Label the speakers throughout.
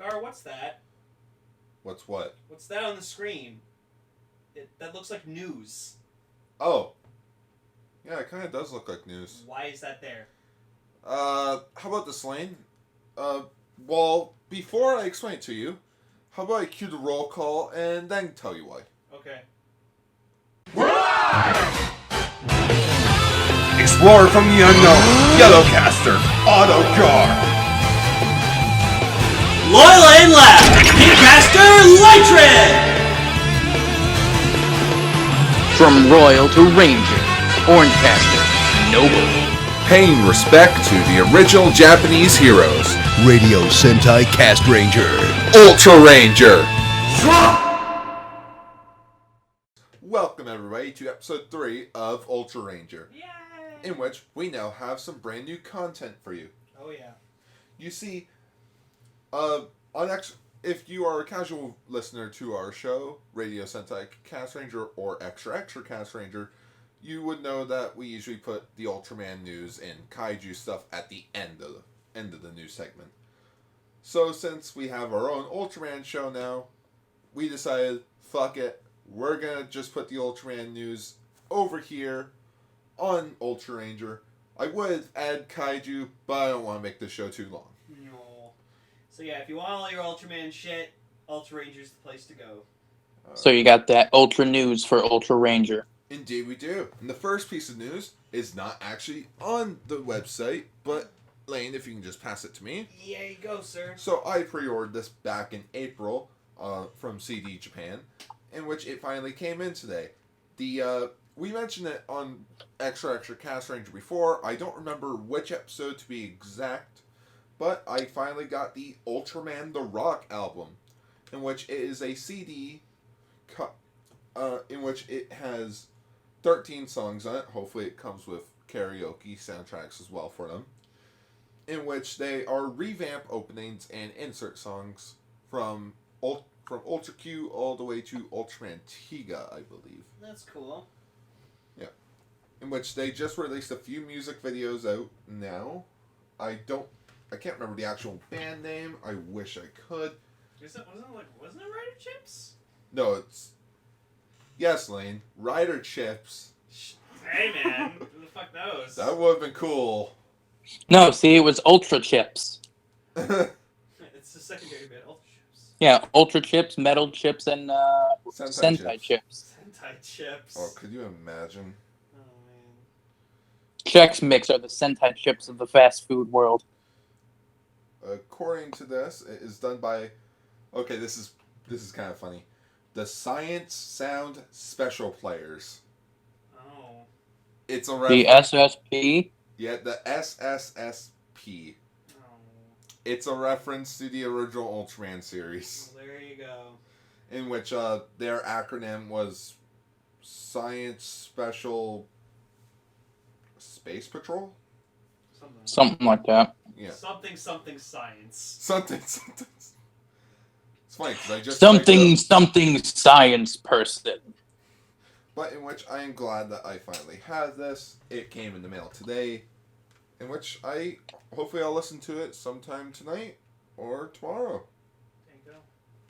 Speaker 1: Gar, what's that?
Speaker 2: What's what?
Speaker 1: What's that on the screen? That looks like news.
Speaker 2: Oh. Yeah, it kind of does look like news.
Speaker 1: Why is that there?
Speaker 2: How about this, Lane? Well, before I explain it to you, how about I cue the roll call and then tell you why?
Speaker 1: Okay.
Speaker 3: Explorer from the unknown, Yellowcaster, Autogar.
Speaker 4: Loyal and Lab, Pinkcaster, Lightred!
Speaker 5: From Royal to Ranger, Orangecaster, Noble.
Speaker 3: Paying respect to the original Japanese heroes,
Speaker 6: Radio Sentai Castranger,
Speaker 3: Ultraranger.
Speaker 2: Welcome everybody to episode 3 of Ultraranger,
Speaker 1: Yay!
Speaker 2: in which we now have some brand new content for you.
Speaker 1: Oh yeah.
Speaker 2: You see, if you are a casual listener to our show, Radio Sentai Castranger or Extra Castranger, you would know that we usually put the Ultraman news and Kaiju stuff at the end of the news segment. So since we have our own Ultraman show now, we decided, fuck it, we're gonna just put the Ultraman news over here on Ultraranger. I would add Kaiju, but I don't want to make this show too long.
Speaker 1: No. So yeah, if you want all your Ultraman shit, Ultraranger's the place to go.
Speaker 5: So you got that Ultra News for Ultraranger.
Speaker 2: Indeed we do. And the first piece of news is not actually on the website, but Lane, if you can just pass it to me.
Speaker 1: Yeah, you go, sir.
Speaker 2: So I pre-ordered this back in April from CD Japan, in which it finally came in today. We mentioned it on Extra Castranger before. I don't remember which episode to be exact, but I finally got the Ultraman The Rock album, in which it is a CD in which it has 13 songs on it. Hopefully it comes with karaoke soundtracks as well for them, in which they are revamp openings and insert songs from Ultra Q all the way to Ultraman Tiga, I believe.
Speaker 1: That's cool.
Speaker 2: Yeah. In which they just released a few music videos out now. I can't remember the actual band name. I wish I could.
Speaker 1: Wasn't it Rider Chips?
Speaker 2: No, it's... Yes, Lane. Rider Chips.
Speaker 1: Hey man, who the fuck knows?
Speaker 2: That would have been cool.
Speaker 5: No, see, it was Ultra Chips.
Speaker 1: It's the secondary bit, Ultra Chips.
Speaker 5: Yeah, Ultra Chips, Metal Chips, and
Speaker 2: Sentai
Speaker 5: Chips.
Speaker 1: Sentai Chips.
Speaker 2: Oh, could you imagine?
Speaker 1: Oh man.
Speaker 5: Chex Mix are the Sentai Chips of the fast food world.
Speaker 2: According to this, it is done by... Okay, this is kind of funny. The Science Sound Special Players.
Speaker 1: Oh.
Speaker 2: It's a
Speaker 5: The SSP?
Speaker 2: Yeah, the SSSP.
Speaker 1: Oh.
Speaker 2: It's a reference to the original Ultraman series,
Speaker 1: Well, there you go.
Speaker 2: in which their acronym was Science Special Space Patrol?
Speaker 5: Something like that.
Speaker 2: Yeah.
Speaker 1: Something science.
Speaker 2: Something. It's funny, because I just...
Speaker 5: Something science person.
Speaker 2: But in which I am glad that I finally had this. It came in the mail today. In which hopefully I'll listen to it sometime tonight or tomorrow.
Speaker 1: There you go.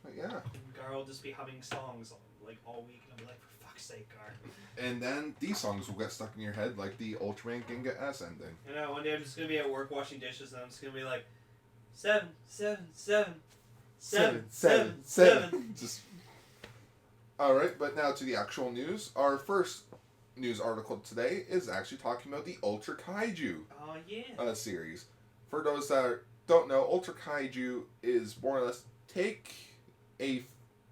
Speaker 2: But yeah.
Speaker 1: Gar will just be humming songs like all week, and I'll be like, for fuck's sake, Gar.
Speaker 2: And then these songs will get stuck in your head like the Ultraman Ginga S ending.
Speaker 1: You know, one day I'm just gonna be at work washing dishes, and I'm just gonna be like, 7, 7, 7, 7, 7, 7.
Speaker 2: Just... Alright, but now to the actual news. Our first news article today is actually talking about the Ultra Kaiju
Speaker 1: Oh yeah.
Speaker 2: series. For those that don't know, Ultra Kaiju is more or less take a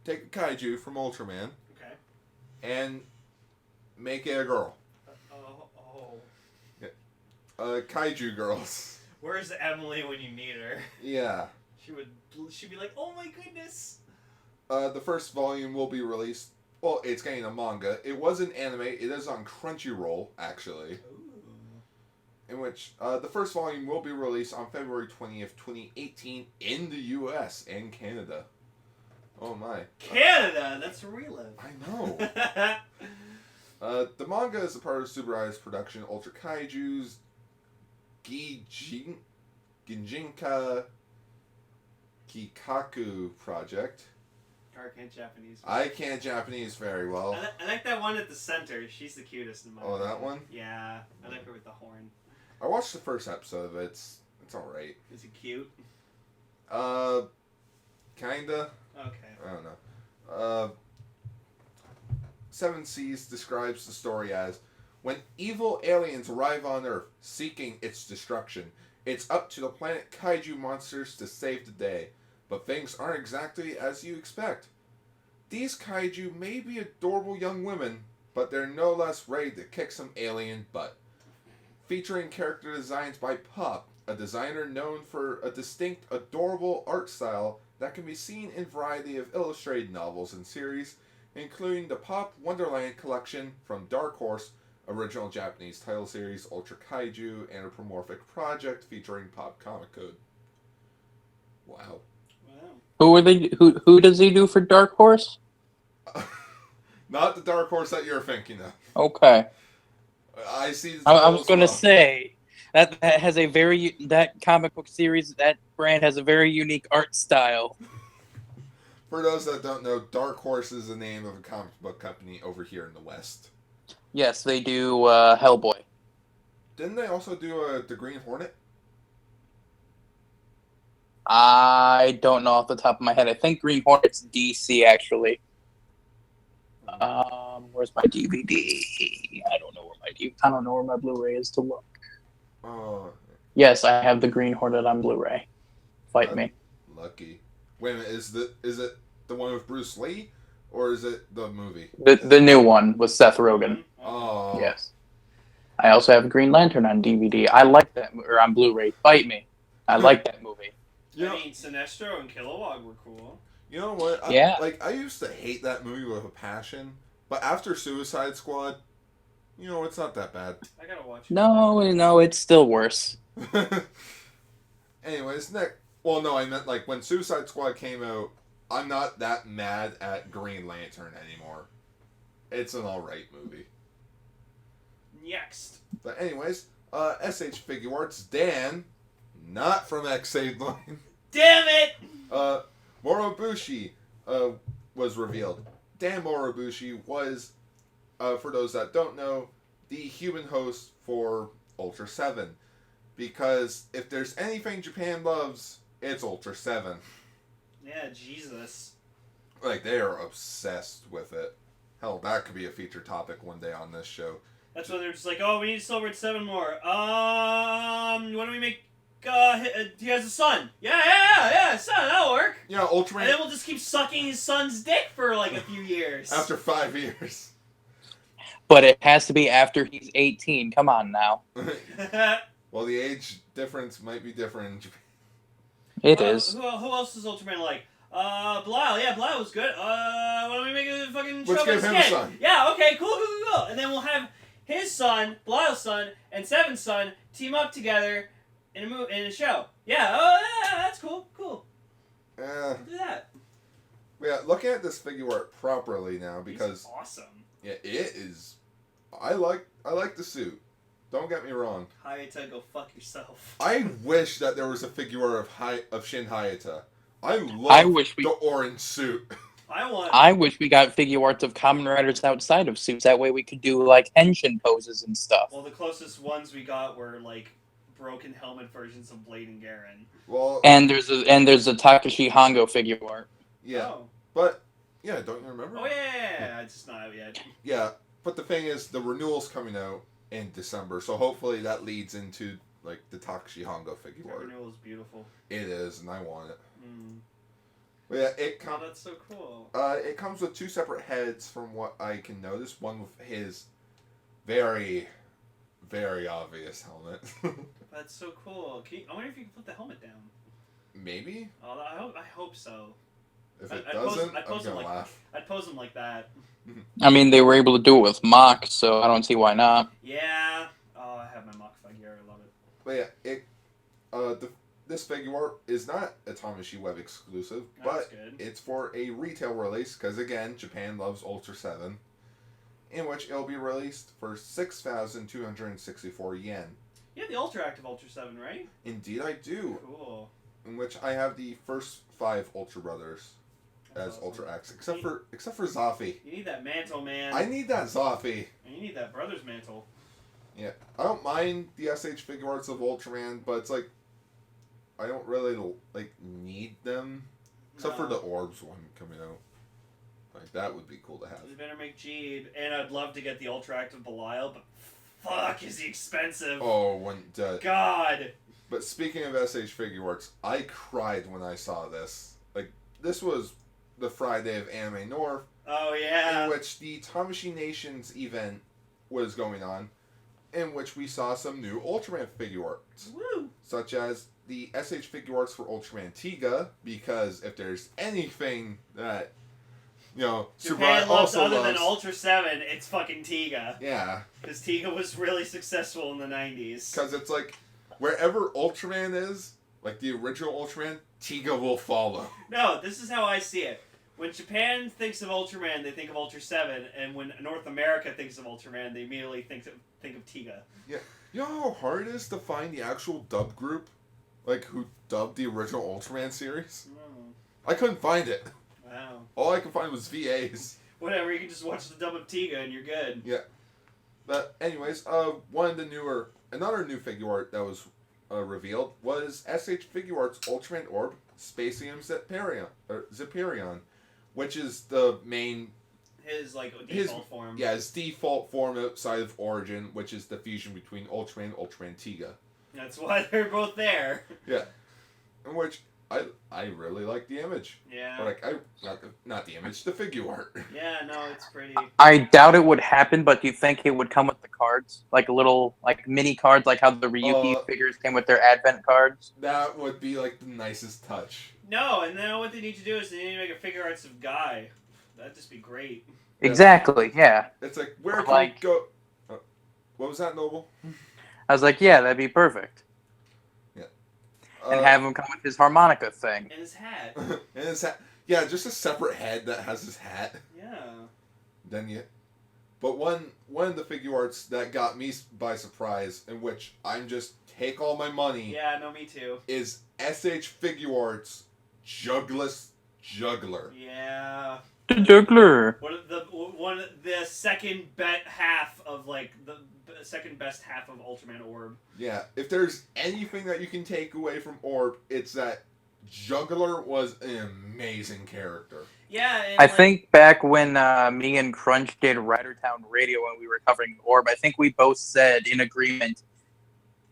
Speaker 2: kaiju from Ultraman
Speaker 1: Okay.
Speaker 2: and make it a girl. Kaiju girls.
Speaker 1: Where's Emily when you need her?
Speaker 2: Yeah.
Speaker 1: She'd be like, oh my goodness.
Speaker 2: The first volume will be released. Well, it's getting a manga. It was an anime. It is on Crunchyroll, actually.
Speaker 1: Ooh.
Speaker 2: In which the first volume will be released on February 20th, 2018 in the US and Canada. Oh my.
Speaker 1: Canada? That's where we live.
Speaker 2: I know. The manga is a part of Subarai's production Ultra Kaiju's Ginjinka Kikaku project.
Speaker 1: I can't Japanese.
Speaker 2: I can't Japanese very well.
Speaker 1: I like that one at the center. She's the cutest in my opinion.
Speaker 2: That one?
Speaker 1: Yeah, I like her with the horn.
Speaker 2: I watched the first episode of it. It's alright.
Speaker 1: Is it cute?
Speaker 2: Kinda.
Speaker 1: Okay.
Speaker 2: I don't know. Seven Seas describes the story as, when evil aliens arrive on Earth seeking its destruction, it's up to the planet kaiju monsters to save the day. But things aren't exactly as you expect. These kaiju may be adorable young women, but they're no less ready to kick some alien butt. Featuring character designs by Pop, a designer known for a distinct, adorable art style that can be seen in a variety of illustrated novels and series, including the Pop Wonderland collection from Dark Horse, original Japanese title series Ultra Kaiju, Anthropomorphic Project featuring Pop Comic Code. Wow.
Speaker 5: Who does he do for Dark Horse?
Speaker 2: Not the Dark Horse that you're thinking of.
Speaker 5: Okay.
Speaker 2: I see.
Speaker 5: I was going to say that has a that comic book series, that brand has a very unique art style.
Speaker 2: For those that don't know, Dark Horse is the name of a comic book company over here in the West.
Speaker 5: Yes, they do Hellboy.
Speaker 2: Didn't they also do the Green Hornet?
Speaker 5: I don't know off the top of my head. I think Green Hornet's DC, actually. Where's my DVD? I don't know where my Blu-ray is to look.
Speaker 2: Oh.
Speaker 5: Yes, I have the Green Hornet on Blu-ray. Fight me.
Speaker 2: Lucky. Wait a minute, is it the one with Bruce Lee, or is it the movie?
Speaker 5: The new one with Seth Rogen.
Speaker 2: Oh.
Speaker 5: Yes. I also have Green Lantern on DVD. I like that, or on Blu-ray. Fight me. I like that movie.
Speaker 1: I mean, Sinestro and Kilowog were cool.
Speaker 2: You know what? I used to hate that movie with a passion, but after Suicide Squad, it's not that bad.
Speaker 1: I gotta watch it.
Speaker 5: No, it's still worse.
Speaker 2: Anyways, next. Well, no, I meant like when Suicide Squad came out, I'm not that mad at Green Lantern anymore. It's an alright movie.
Speaker 1: Next.
Speaker 2: But anyways, SH Figure Arts, Dan, not from X-Aid Line.
Speaker 1: Damn it!
Speaker 2: Morobushi was revealed. Dan Morobushi was, for those that don't know, the human host for Ultra 7. Because if there's anything Japan loves, it's Ultra 7.
Speaker 1: Yeah, Jesus.
Speaker 2: Like, they are obsessed with it. Hell, that could be a feature topic one day on this show.
Speaker 1: That's when they're just like, oh, we need to celebrate 7 more. Why don't we make, he has a son. Yeah, son, that'll work.
Speaker 2: Yeah, Ultraman.
Speaker 1: And then we'll just keep sucking his son's dick for like a few years.
Speaker 2: After 5 years.
Speaker 5: But it has to be after he's 18. Come on now.
Speaker 2: Well, the age difference might be different in Japan.
Speaker 5: It is.
Speaker 1: Who else is Ultraman like? Belial. Yeah, Belial was good. Why don't we make a fucking show
Speaker 2: Let's give
Speaker 1: about
Speaker 2: him
Speaker 1: his
Speaker 2: a
Speaker 1: kid?
Speaker 2: son.
Speaker 1: Yeah, okay, cool. And then we'll have his son, Belial's son, and Seven's son team up together in a show. Yeah, that's cool.
Speaker 2: Yeah.
Speaker 1: Do that.
Speaker 2: Yeah, looking at this figure art properly now because
Speaker 1: He's awesome.
Speaker 2: yeah, it is. I like the suit. Don't get me wrong.
Speaker 1: Hayata, go fuck yourself.
Speaker 2: I wish that there was a figure of Shin Hayata. I love the orange suit.
Speaker 1: I
Speaker 5: wish we got figure arts of Kamen Riders outside of suits. That way we could do like henshin poses and stuff.
Speaker 1: Well, the closest ones we got were like broken helmet versions of Blade and Garen.
Speaker 2: Well,
Speaker 5: and there's a Takashi Hongo figure art.
Speaker 2: Yeah,
Speaker 1: oh.
Speaker 2: But yeah, don't you remember?
Speaker 1: Oh yeah, it's just not out yet.
Speaker 2: Yeah, but the thing is, the renewal's coming out in December, so hopefully that leads into like the Takashi Hongo figure art.
Speaker 1: The renewal is beautiful.
Speaker 2: It is, and I want it.
Speaker 1: Mm.
Speaker 2: But yeah,
Speaker 1: Oh, that's so cool.
Speaker 2: It comes with 2 separate heads, from what I can notice. One with his very, very obvious helmet.
Speaker 1: That's so cool. I wonder if you can put the helmet down.
Speaker 2: Maybe.
Speaker 1: Oh, I hope so.
Speaker 2: If it
Speaker 1: I'd
Speaker 2: doesn't, I'm
Speaker 1: pose him
Speaker 2: gonna
Speaker 1: like,
Speaker 2: laugh.
Speaker 1: I'd pose him like that.
Speaker 5: I mean, they were able to do it with Mach, so I don't see why not.
Speaker 1: Yeah. Oh, I have my mock figure. I love it.
Speaker 2: But yeah, this figure art is not a Tamashi Web exclusive,
Speaker 1: That's
Speaker 2: but
Speaker 1: good.
Speaker 2: it's for a retail release, because again, Japan loves Ultra 7, in which it'll be released for 6,264 yen.
Speaker 1: You have the Ultra Active Ultra 7, right?
Speaker 2: Indeed I do.
Speaker 1: Cool.
Speaker 2: in which I have the first 5 Ultra Brothers as
Speaker 1: awesome.
Speaker 2: Ultra X, except for Zafy.
Speaker 1: You need that mantle, man.
Speaker 2: I need that Zafy.
Speaker 1: And you need that brother's mantle.
Speaker 2: Yeah, I don't mind the SH figure arts of Ultraman, but it's like I don't really like need them, except for the Orbs one coming out. Like that would be cool to have.
Speaker 1: They better make Geed, and I'd love to get the Ultra Active Belial, but fuck, is he expensive?
Speaker 2: Oh,
Speaker 1: God.
Speaker 2: But speaking of SH figure arts, I cried when I saw this. Like this was the Friday of Anime North,
Speaker 1: Oh yeah.
Speaker 2: in which the Tamashii Nations event was going on, in which we saw some new Ultraman figure arts,
Speaker 1: Woo.
Speaker 2: such as the SH figure arts for Ultraman Tiga, because if there's anything that,
Speaker 1: Japan
Speaker 2: Subai
Speaker 1: loves
Speaker 2: also
Speaker 1: other
Speaker 2: loves,
Speaker 1: than Ultra 7, it's fucking Tiga.
Speaker 2: yeah,
Speaker 1: Because Tiga was really successful in the 90s.
Speaker 2: because it's like, wherever Ultraman is, like the original Ultraman, Tiga will follow.
Speaker 1: No, this is how I see it. When Japan thinks of Ultraman, they think of Ultra 7, and when North America thinks of Ultraman, they immediately think of Tiga.
Speaker 2: Yeah. You know how hard it is to find the actual dub group? Like, who dubbed the original Ultraman series?
Speaker 1: Oh,
Speaker 2: I couldn't find it.
Speaker 1: wow.
Speaker 2: All I could find was VAs.
Speaker 1: Whatever, you can just watch the dub of Tiga and you're good.
Speaker 2: Yeah. But, anyways, another new figure art that was revealed was SH Figure Arts Ultraman Orb Spacium Ziperion, which is the main...
Speaker 1: His, default form.
Speaker 2: Yeah, his default form outside of Origin, which is the fusion between Ultraman and Ultraman Tiga.
Speaker 1: That's why they're both there.
Speaker 2: Yeah. In which I really like the image.
Speaker 1: Yeah.
Speaker 2: Or not the image, the figure art.
Speaker 1: Yeah, no, it's pretty.
Speaker 5: I doubt it would happen, but do you think it would come with the cards? Like little, mini cards, like how the Ryuki figures came with their Advent cards?
Speaker 2: That would be like the nicest touch.
Speaker 1: No, and then what they need to do is they need to make a figure arts of Guy. That'd just be great.
Speaker 5: Exactly, yeah.
Speaker 2: It's like, where can we go? What was that, Noble?
Speaker 5: I was like, yeah, that'd be perfect.
Speaker 2: Yeah.
Speaker 5: And have him come with his harmonica thing.
Speaker 1: And his hat.
Speaker 2: And his hat. Yeah, just a separate head that has his hat.
Speaker 1: Yeah.
Speaker 2: But one of the figure arts that got me by surprise, in which I'm just take all my money.
Speaker 1: Yeah, no, me too.
Speaker 2: Is SH Figure Arts Jugless Juggler.
Speaker 1: Yeah.
Speaker 5: The juggler.
Speaker 1: The second half of the second best half of Ultraman Orb.
Speaker 2: Yeah, if there's anything that you can take away from Orb, it's that Juggler was an amazing character.
Speaker 1: Yeah, and
Speaker 5: I think back when me and Crunch did Ridertown Radio when we were covering Orb, I think we both said in agreement,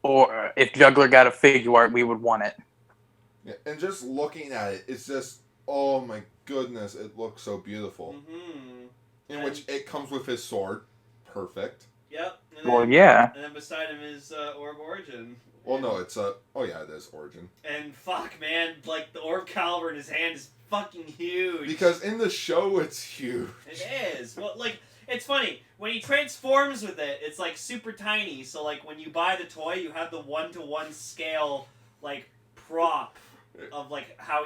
Speaker 5: or if Juggler got a figure art, we would want it.
Speaker 2: Yeah, and just looking at it, it's just, oh my goodness, it looks so beautiful.
Speaker 1: Mm-hmm.
Speaker 2: In which it comes with his sword. Perfect.
Speaker 1: Yep.
Speaker 5: Yeah.
Speaker 1: And then beside him is Orb Origin.
Speaker 2: Well, no, it's oh yeah, it is Origin.
Speaker 1: And fuck, man, the Orb caliber in his hand is fucking huge.
Speaker 2: Because in the show, it's huge.
Speaker 1: It is. Well, it's funny. When he transforms with it, it's, super tiny. So, when you buy the toy, you have the 1-to-1 scale, prop of, how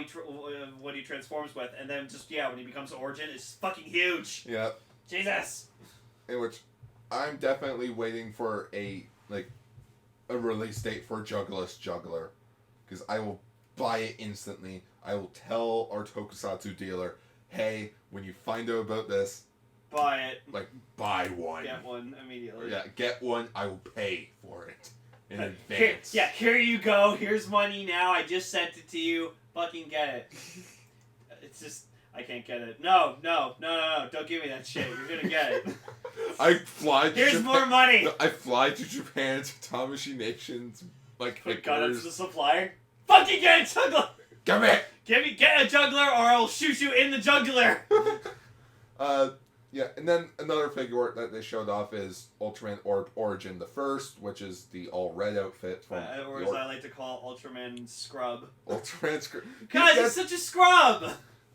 Speaker 1: what he transforms with. And then when he becomes Origin, it's fucking huge.
Speaker 2: Yeah.
Speaker 1: Jesus.
Speaker 2: In which I'm definitely waiting for a release date for Jugless Juggler. Because I will buy it instantly. I will tell our tokusatsu dealer, hey, when you find out about this,
Speaker 1: buy it.
Speaker 2: Buy one.
Speaker 1: Get one immediately.
Speaker 2: Yeah, get one. I will pay for it in advance.
Speaker 1: Here you go. Here's money now. I just sent it to you. Fucking get it. It's just, I can't get it. No. Don't give me that shit. You're gonna get it.
Speaker 2: I fly to
Speaker 1: Here's
Speaker 2: Japan.
Speaker 1: more money.
Speaker 2: I fly to Japan to Tamashii Nations.
Speaker 1: Put gun up to the supplier. Fucking get a juggler.
Speaker 2: Give it.
Speaker 1: Get a juggler, or I'll shoot you in the jugular.
Speaker 2: Yeah, and then another figure art that they showed off is Ultraman Orb Origin the First, which is the all red outfit from.
Speaker 1: Or as I like to call Ultraman Scrub.
Speaker 2: Ultraman Scrub.
Speaker 1: God, he's such a scrub.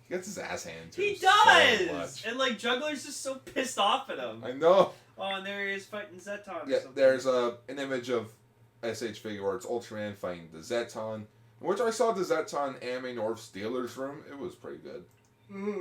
Speaker 2: He gets his ass handed to
Speaker 1: He
Speaker 2: him
Speaker 1: does.
Speaker 2: so much.
Speaker 1: And Juggler's just so pissed off at him.
Speaker 2: I know.
Speaker 1: Oh, and there he is fighting Zeton.
Speaker 2: Yeah, there's an image of SH Figure Arts Ultraman fighting the Zeton, in which I saw the Zeton Anime North's dealer's room. It was pretty good.
Speaker 1: Mm-hmm.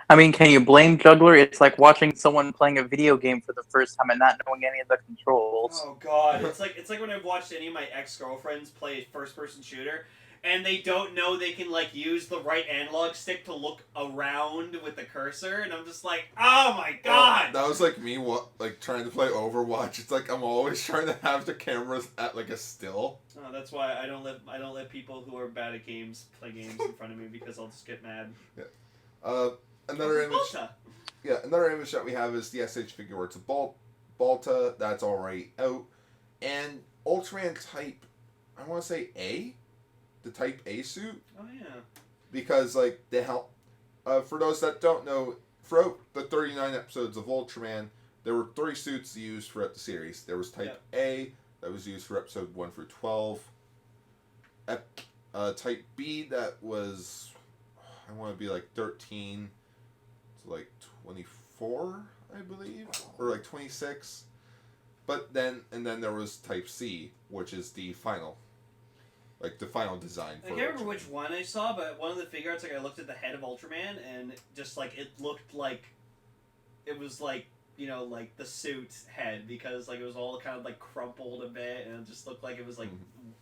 Speaker 5: I mean, can you blame Juggler? It's like watching someone playing a video game for the first time and not knowing any of the controls.
Speaker 1: Oh god, it's like when I've watched any of my ex-girlfriends play first-person shooter, and they don't know they can like use the right analog stick to look around with the cursor, and I'm just like, oh my god!
Speaker 2: That was like me, trying to play Overwatch. It's like I'm always trying to have the cameras at like a still.
Speaker 1: Oh, that's why I don't let people who are bad at games play games in front of me because I'll just get mad.
Speaker 2: Yeah. Another image.
Speaker 1: Balta.
Speaker 2: Yeah, another image that we have is the SH figure arts of Balta. That's already out, and Ultraman Type. I want to say A. The Type A suit.
Speaker 1: Oh yeah.
Speaker 2: Because like they help. For those that don't know, throughout the 39 episodes of Ultraman, there were 3 suits used throughout the series. There was Type A that was used for episode 1 through 12. Type B that was, I want to be like 13 to like 24, I believe, or like 26. But then there was Type C, which is the final. Like the final design.
Speaker 1: I can't remember which one I saw, but one of the figure arts, like I looked at the head of Ultraman, and just like it looked like it was like, you know, like the suit head, because like it was all kind of like crumpled a bit, and it just looked like it was like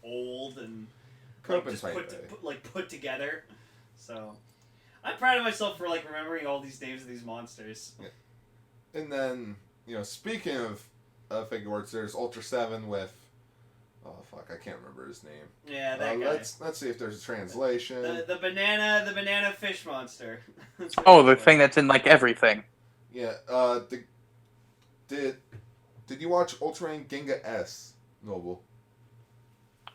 Speaker 1: old and like, just put together. So I'm proud of myself for like remembering all these names of these monsters.
Speaker 2: Yeah. And then, you know, speaking of figure arts, there's Ultra 7 with. Oh fuck! I can't remember his name.
Speaker 1: Yeah, that guy.
Speaker 2: Let's see if there's a translation.
Speaker 1: The banana fish monster.
Speaker 5: The thing that's in like everything.
Speaker 2: Yeah. Did you watch Ultraman Ginga S, Noble?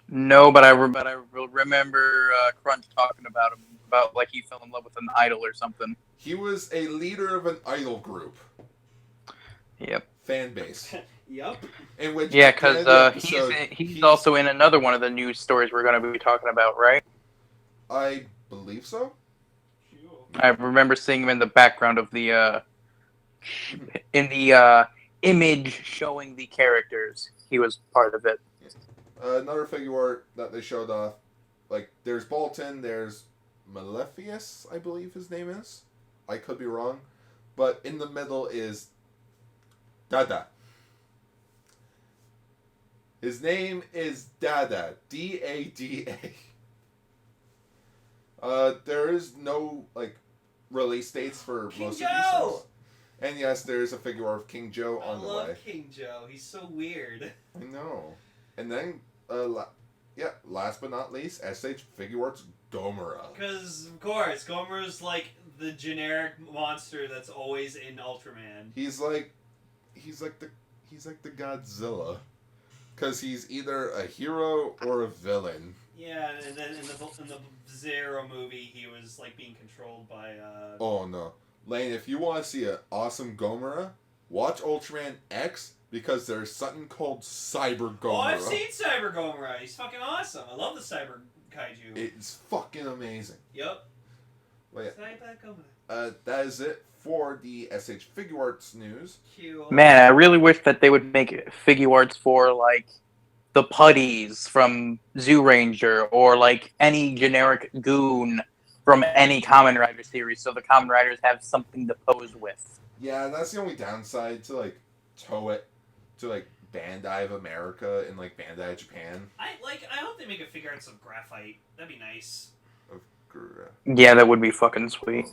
Speaker 5: No, but I remember Crunch talking about him, about like he fell in love with an idol or something.
Speaker 2: He was a leader of an idol group.
Speaker 5: Yep.
Speaker 2: Fan base.
Speaker 1: Yep.
Speaker 2: In which
Speaker 5: because he's also in another one of the news stories we're going to be talking about, right?
Speaker 2: I believe so.
Speaker 5: I remember seeing him in the background of the image showing the characters. He was part of it.
Speaker 2: Another figure art that they showed off, like there's Bolton, there's Malefius, I believe his name is. I could be wrong, but in the middle is Dada. His name is Dada. D-A-D-A. There is no, like, release dates for
Speaker 1: King
Speaker 2: most
Speaker 1: Joe!
Speaker 2: of these things. And yes, there is a figure art of King Joe on the way.
Speaker 1: I love King Joe. He's so weird.
Speaker 2: I know. And then, last but not least, SH figure arts Gomora.
Speaker 1: Because, of course, Gomeru's like the generic monster that's always in Ultraman.
Speaker 2: He's like the Godzilla. Because he's either a hero or a villain.
Speaker 1: Yeah, and then in the Zero movie, he was like being controlled by.
Speaker 2: Oh no, Lane! If you want to see an awesome Gomora, watch Ultraman X because there's something called Cyber Gomora.
Speaker 1: Oh, I've seen Cyber Gomora. He's fucking awesome. I love the Cyber Kaiju.
Speaker 2: It's fucking amazing.
Speaker 1: Yep.
Speaker 2: Well, yeah.
Speaker 1: Cyber Gomora.
Speaker 2: That is it for the SH Figure Arts news.
Speaker 1: Cute.
Speaker 5: Man, I really wish that they would make figure arts for like the putties from Zoolanger or like any generic goon from any Kamen Rider series, so the Kamen Riders have something to pose with.
Speaker 2: Yeah, that's the only downside to like Toei, to like Bandai of America and like Bandai of Japan.
Speaker 1: I hope they make a figure arts of Graphite. That'd be nice.
Speaker 5: Yeah, that would be fucking sweet.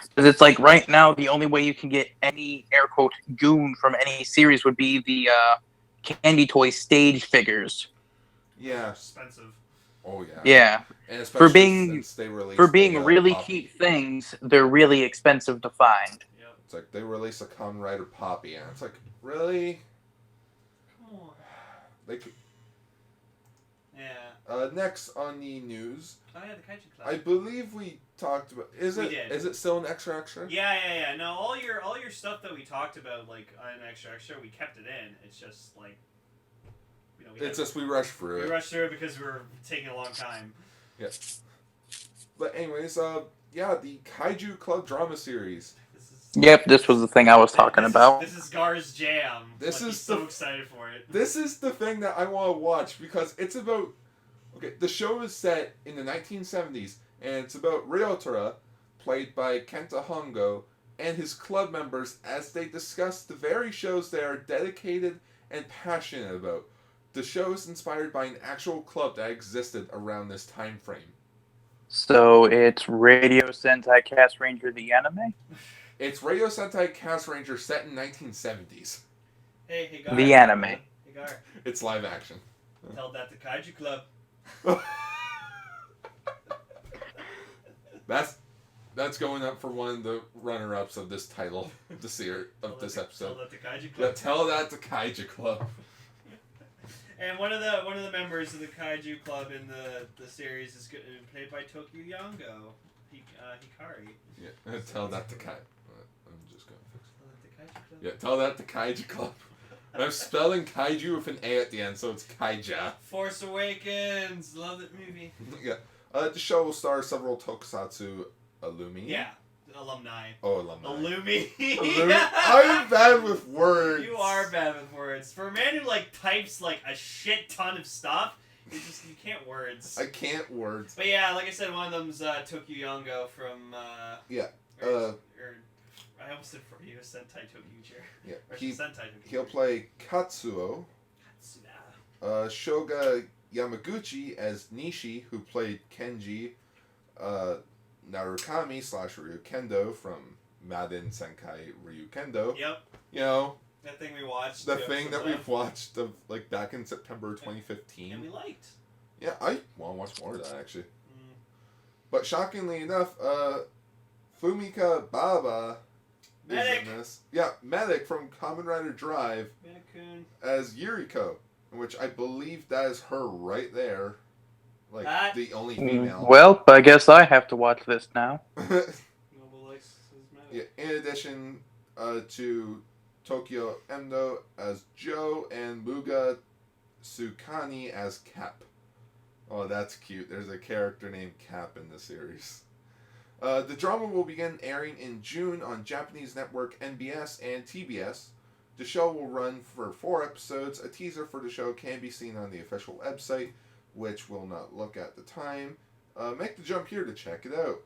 Speaker 5: Because it's like right now the only way you can get any air quote goon from any series would be the Candy Toy stage figures.
Speaker 2: Yeah.
Speaker 1: Expensive.
Speaker 2: Oh yeah.
Speaker 5: Yeah.
Speaker 2: And especially
Speaker 5: for being
Speaker 2: the,
Speaker 5: really
Speaker 2: Poppy.
Speaker 5: cute things, they're really expensive to find.
Speaker 1: Yep.
Speaker 2: It's like they release a Kamen Rider Poppy, and it's like, really?
Speaker 1: Come on.
Speaker 2: They could...
Speaker 1: Yeah.
Speaker 2: Next on the news,
Speaker 1: Oh yeah, the Kaiju Club.
Speaker 2: I believe we talked about. Is
Speaker 1: We
Speaker 2: it?
Speaker 1: did.
Speaker 2: Is it still an extra?
Speaker 1: Yeah. No, all your stuff that we talked about, like on extra, we kept it in. It's just like, you know,
Speaker 2: We rushed through it.
Speaker 1: We rushed through it because we were taking a long time.
Speaker 2: Yeah. But anyways, the Kaiju Club drama series.
Speaker 5: Yep, this was the thing I was talking about.
Speaker 1: This is Gar's jam.
Speaker 2: This
Speaker 1: Like,
Speaker 2: is
Speaker 1: he's so excited for it.
Speaker 2: This is the thing that I want to watch because it's about. Okay, the show is set in the 1970s, and it's about Ryotaro, played by Kenta Hongo, and his club members as they discuss the very shows they are dedicated and passionate about. The show is inspired by an actual club that existed around this time frame.
Speaker 5: So it's Radio Sentai Castranger the anime?
Speaker 2: It's Radio Sentai Castranger set in 1970s.
Speaker 1: Hey, Gar.
Speaker 5: The anime.
Speaker 1: Hey, Gar.
Speaker 2: It's live action.
Speaker 1: Tell that to Kaiju Club.
Speaker 2: That's going up for one of the runner-ups of this title of this episode.
Speaker 1: Tell that to Kaiju Club.
Speaker 2: Yeah, tell that to Kaija Club.
Speaker 1: And one of the members of the Kaiju Club in the series is played by Tokyo Yongo, Hikari.
Speaker 2: Yeah, tell that to Kaija. I'm just gonna fix
Speaker 1: Tell that to Kaiju Club.
Speaker 2: it. Yeah, tell that to Kaija Club. I'm spelling kaiju with an A at the end, so it's Kaija.
Speaker 1: Force Awakens, love that movie.
Speaker 2: Yeah. The show will star several tokusatsu alumni.
Speaker 1: Yeah, alumni.
Speaker 2: Oh, alumni.
Speaker 1: Alumni.
Speaker 2: I'm bad with words.
Speaker 1: You are bad with words. For a man who types a shit ton of stuff, you can't words.
Speaker 2: I can't words.
Speaker 1: But yeah, like I said, one of them's Tokyo Yongo from
Speaker 2: Yeah.
Speaker 1: I almost said for you, Sentai Tokyucher.
Speaker 2: Yeah.
Speaker 1: Sentai Tokyucher.
Speaker 2: He'll play Katsuo. Shoga Yamaguchi as Nishi, who played Kenji Narukami / Ryukendo from Madden Senkai Ryukendo.
Speaker 1: Yep.
Speaker 2: You know,
Speaker 1: that thing we watched.
Speaker 2: the thing that we've watched of back in September 2015.
Speaker 1: And we liked.
Speaker 2: Yeah, I want to watch more of that actually. But shockingly enough, Fumika Baba
Speaker 1: Medic.
Speaker 2: is in this. Yeah, Medic from Kamen Rider Drive
Speaker 1: Medic-kun.
Speaker 2: as Yuriko, which I believe that is her right there. The only female.
Speaker 5: Well, I guess I have to watch this now.
Speaker 1: Noble likes his Medic.
Speaker 2: Yeah, in addition to Tokyo Endo as Joe and Muga Tsukani as Cap. Oh, that's cute. There's a character named Cap in the series. The drama will begin airing in June on Japanese network NBS and TBS. The show will run for 4 episodes. A teaser for the show can be seen on the official website, which we'll not look at the time. Make the jump here to check it out.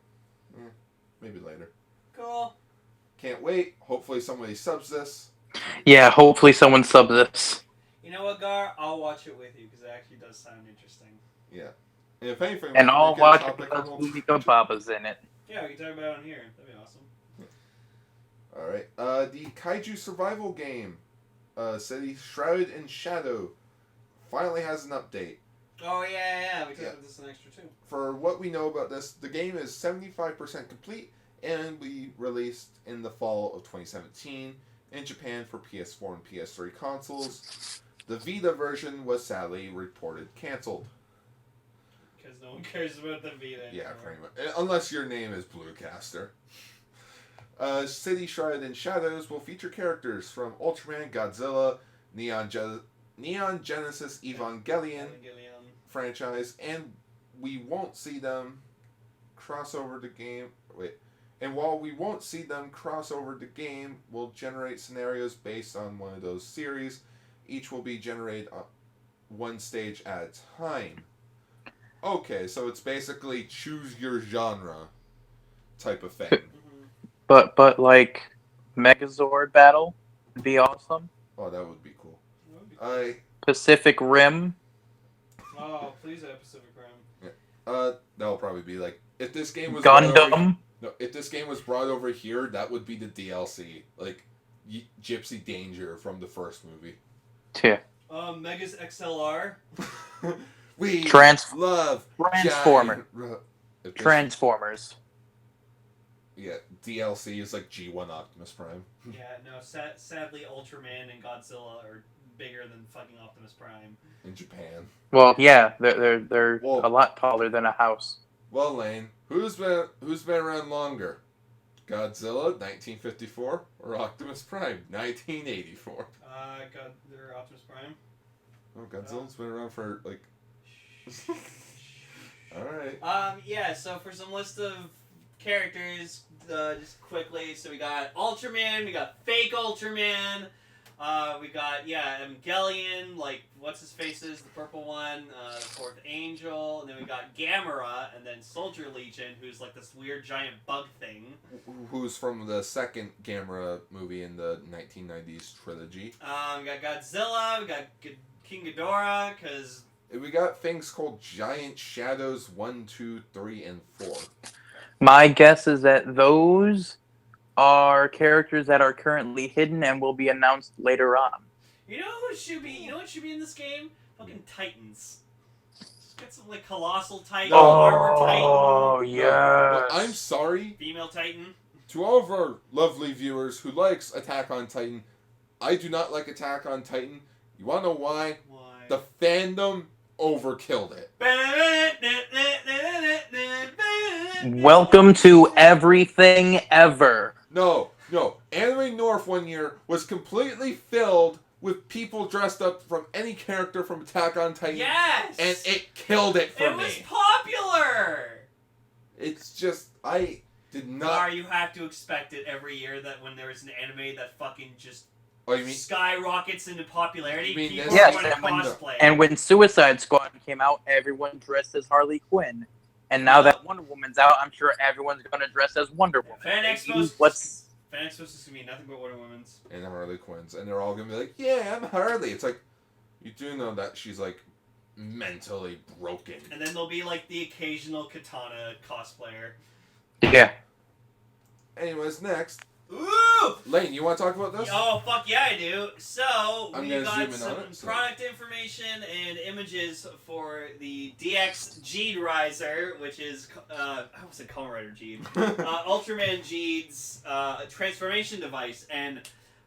Speaker 2: Maybe later.
Speaker 1: Cool.
Speaker 2: Can't wait. Hopefully somebody subs this.
Speaker 5: Yeah, hopefully someone subs this.
Speaker 1: You know what, Gar? I'll watch it with you because it actually does sound interesting.
Speaker 2: Yeah. And if anything,
Speaker 5: And I'll watch it
Speaker 2: topic
Speaker 5: because
Speaker 2: on
Speaker 5: Fumika Baba's in it.
Speaker 1: Yeah, we can talk about it on here. That'd be awesome.
Speaker 2: Alright. The Kaiju survival game, City Shrouded in Shadow, finally has an update.
Speaker 1: Oh, yeah. We talked about this in Extra 2.
Speaker 2: For what we know about this, the game is 75% complete and will be released in the fall of 2017 in Japan for PS4 and PS3 consoles. The Vita version was sadly reported cancelled.
Speaker 1: Because no one cares about the Vita anymore.
Speaker 2: Yeah, pretty much. Unless your name is Bluecaster. City Shrouded in Shadows will feature characters from Ultraman, Godzilla, Neon Genesis Evangelion franchise, and we won't see them cross over the game. And while we won't see them cross over the game, we'll generate scenarios based on one of those series. Each will be generated one stage at a time. Okay, so it's basically choose your genre type of thing.
Speaker 5: But Megazord battle would be awesome.
Speaker 2: Oh, that would be cool.
Speaker 5: Pacific Rim.
Speaker 1: Oh, please have Pacific Rim.
Speaker 2: That'll probably be if this game was
Speaker 5: Gundam.
Speaker 2: If this game was brought over here, that would be the DLC, Gypsy Danger from the first movie.
Speaker 5: Yeah.
Speaker 1: Megas XLR.
Speaker 2: We love
Speaker 5: Transformers.
Speaker 2: Yeah, DLC is DLC Optimus Prime.
Speaker 1: Yeah, no, sadly Ultraman and Godzilla are bigger than fucking Optimus Prime.
Speaker 2: In Japan.
Speaker 5: Well, yeah, they're a lot taller than a house.
Speaker 2: Well, Lane, who's been around longer? Godzilla, 1954, or Optimus Prime, 1984?
Speaker 1: They're Optimus Prime.
Speaker 2: Oh, Godzilla's been around for Alright.
Speaker 1: Yeah, so for some list of characters, just quickly, so we got Ultraman, we got fake Ultraman, we got, Evangelion, what's his face is, the purple one, the fourth angel, and then we got Gamera, and then Soldier Legion, who's this weird giant bug thing.
Speaker 2: Who's from the second Gamera movie in the 1990s trilogy.
Speaker 1: We got Godzilla, we got King Ghidorah, because...
Speaker 2: We got things called Giant Shadows 1, 2, 3, and 4.
Speaker 5: My guess is that those are characters that are currently hidden and will be announced later on.
Speaker 1: You know what should be in this game? Fucking Titans. Just get some like colossal Titan, armor Titan.
Speaker 5: Oh yes.
Speaker 2: No, I'm sorry.
Speaker 1: Female Titan.
Speaker 2: To all of our lovely viewers who likes Attack on Titan, I do not like Attack on Titan. You wanna know why?
Speaker 1: Why?
Speaker 2: The fandom overkilled it.
Speaker 5: Welcome to everything ever.
Speaker 2: No. Anime North one year was completely filled with people dressed up from any character from Attack on Titan.
Speaker 1: Yes!
Speaker 2: And it killed it for me.
Speaker 1: It was popular!
Speaker 2: It's just, I did not...
Speaker 1: Gar, you have to expect it every year that when there is an anime that fucking just
Speaker 2: Oh, you mean...
Speaker 1: skyrockets into popularity,
Speaker 2: You mean
Speaker 1: people
Speaker 2: this-
Speaker 5: Yes,
Speaker 1: want to
Speaker 5: and when
Speaker 1: cosplay.
Speaker 5: And when Suicide Squad came out, everyone dressed as Harley Quinn. And now that Wonder Woman's out, I'm sure everyone's gonna dress as Wonder Woman.
Speaker 1: Fan Expo's supposed to be nothing but Wonder Woman's.
Speaker 2: And Harley Quinn's. And they're all gonna be like, yeah, I'm Harley. It's like, you do know that she's like mentally broken.
Speaker 1: And then there'll be like the occasional Katana cosplayer.
Speaker 5: Yeah.
Speaker 2: Anyways, next.
Speaker 1: Ooh!
Speaker 2: Lane, you want to talk about this?
Speaker 1: Oh, fuck yeah, I do. So,
Speaker 2: I'm
Speaker 1: we
Speaker 2: gonna zoom
Speaker 1: got
Speaker 2: in
Speaker 1: some
Speaker 2: on it, so-
Speaker 1: product information and images for the DX Geed Riser, which is, I almost said Kamen Rider Geed. Ultraman Geed's transformation device, and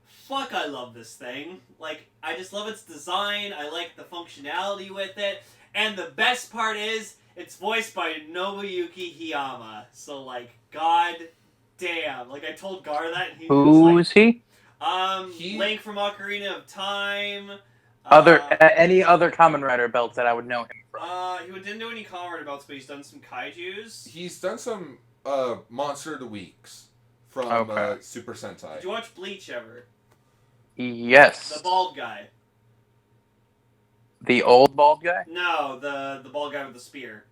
Speaker 1: fuck, I love this thing. Like, I just love its design, I like the functionality with it, and the best part is, it's voiced by Nobuyuki Hiyama. So, like, god damn. Like, I told Gar that, and he was
Speaker 5: Who's he?
Speaker 1: like, Link from Ocarina of Time.
Speaker 5: Any other Kamen Rider belts that I would know him from?
Speaker 1: He didn't do any Kamen Rider belts, but he's done some kaijus.
Speaker 2: He's done some Monster of the Weeks from
Speaker 5: Okay.
Speaker 2: Super Sentai.
Speaker 1: Did you watch Bleach ever?
Speaker 5: Yes.
Speaker 1: The bald guy.
Speaker 5: The old bald guy?
Speaker 1: No, the bald guy with the spear.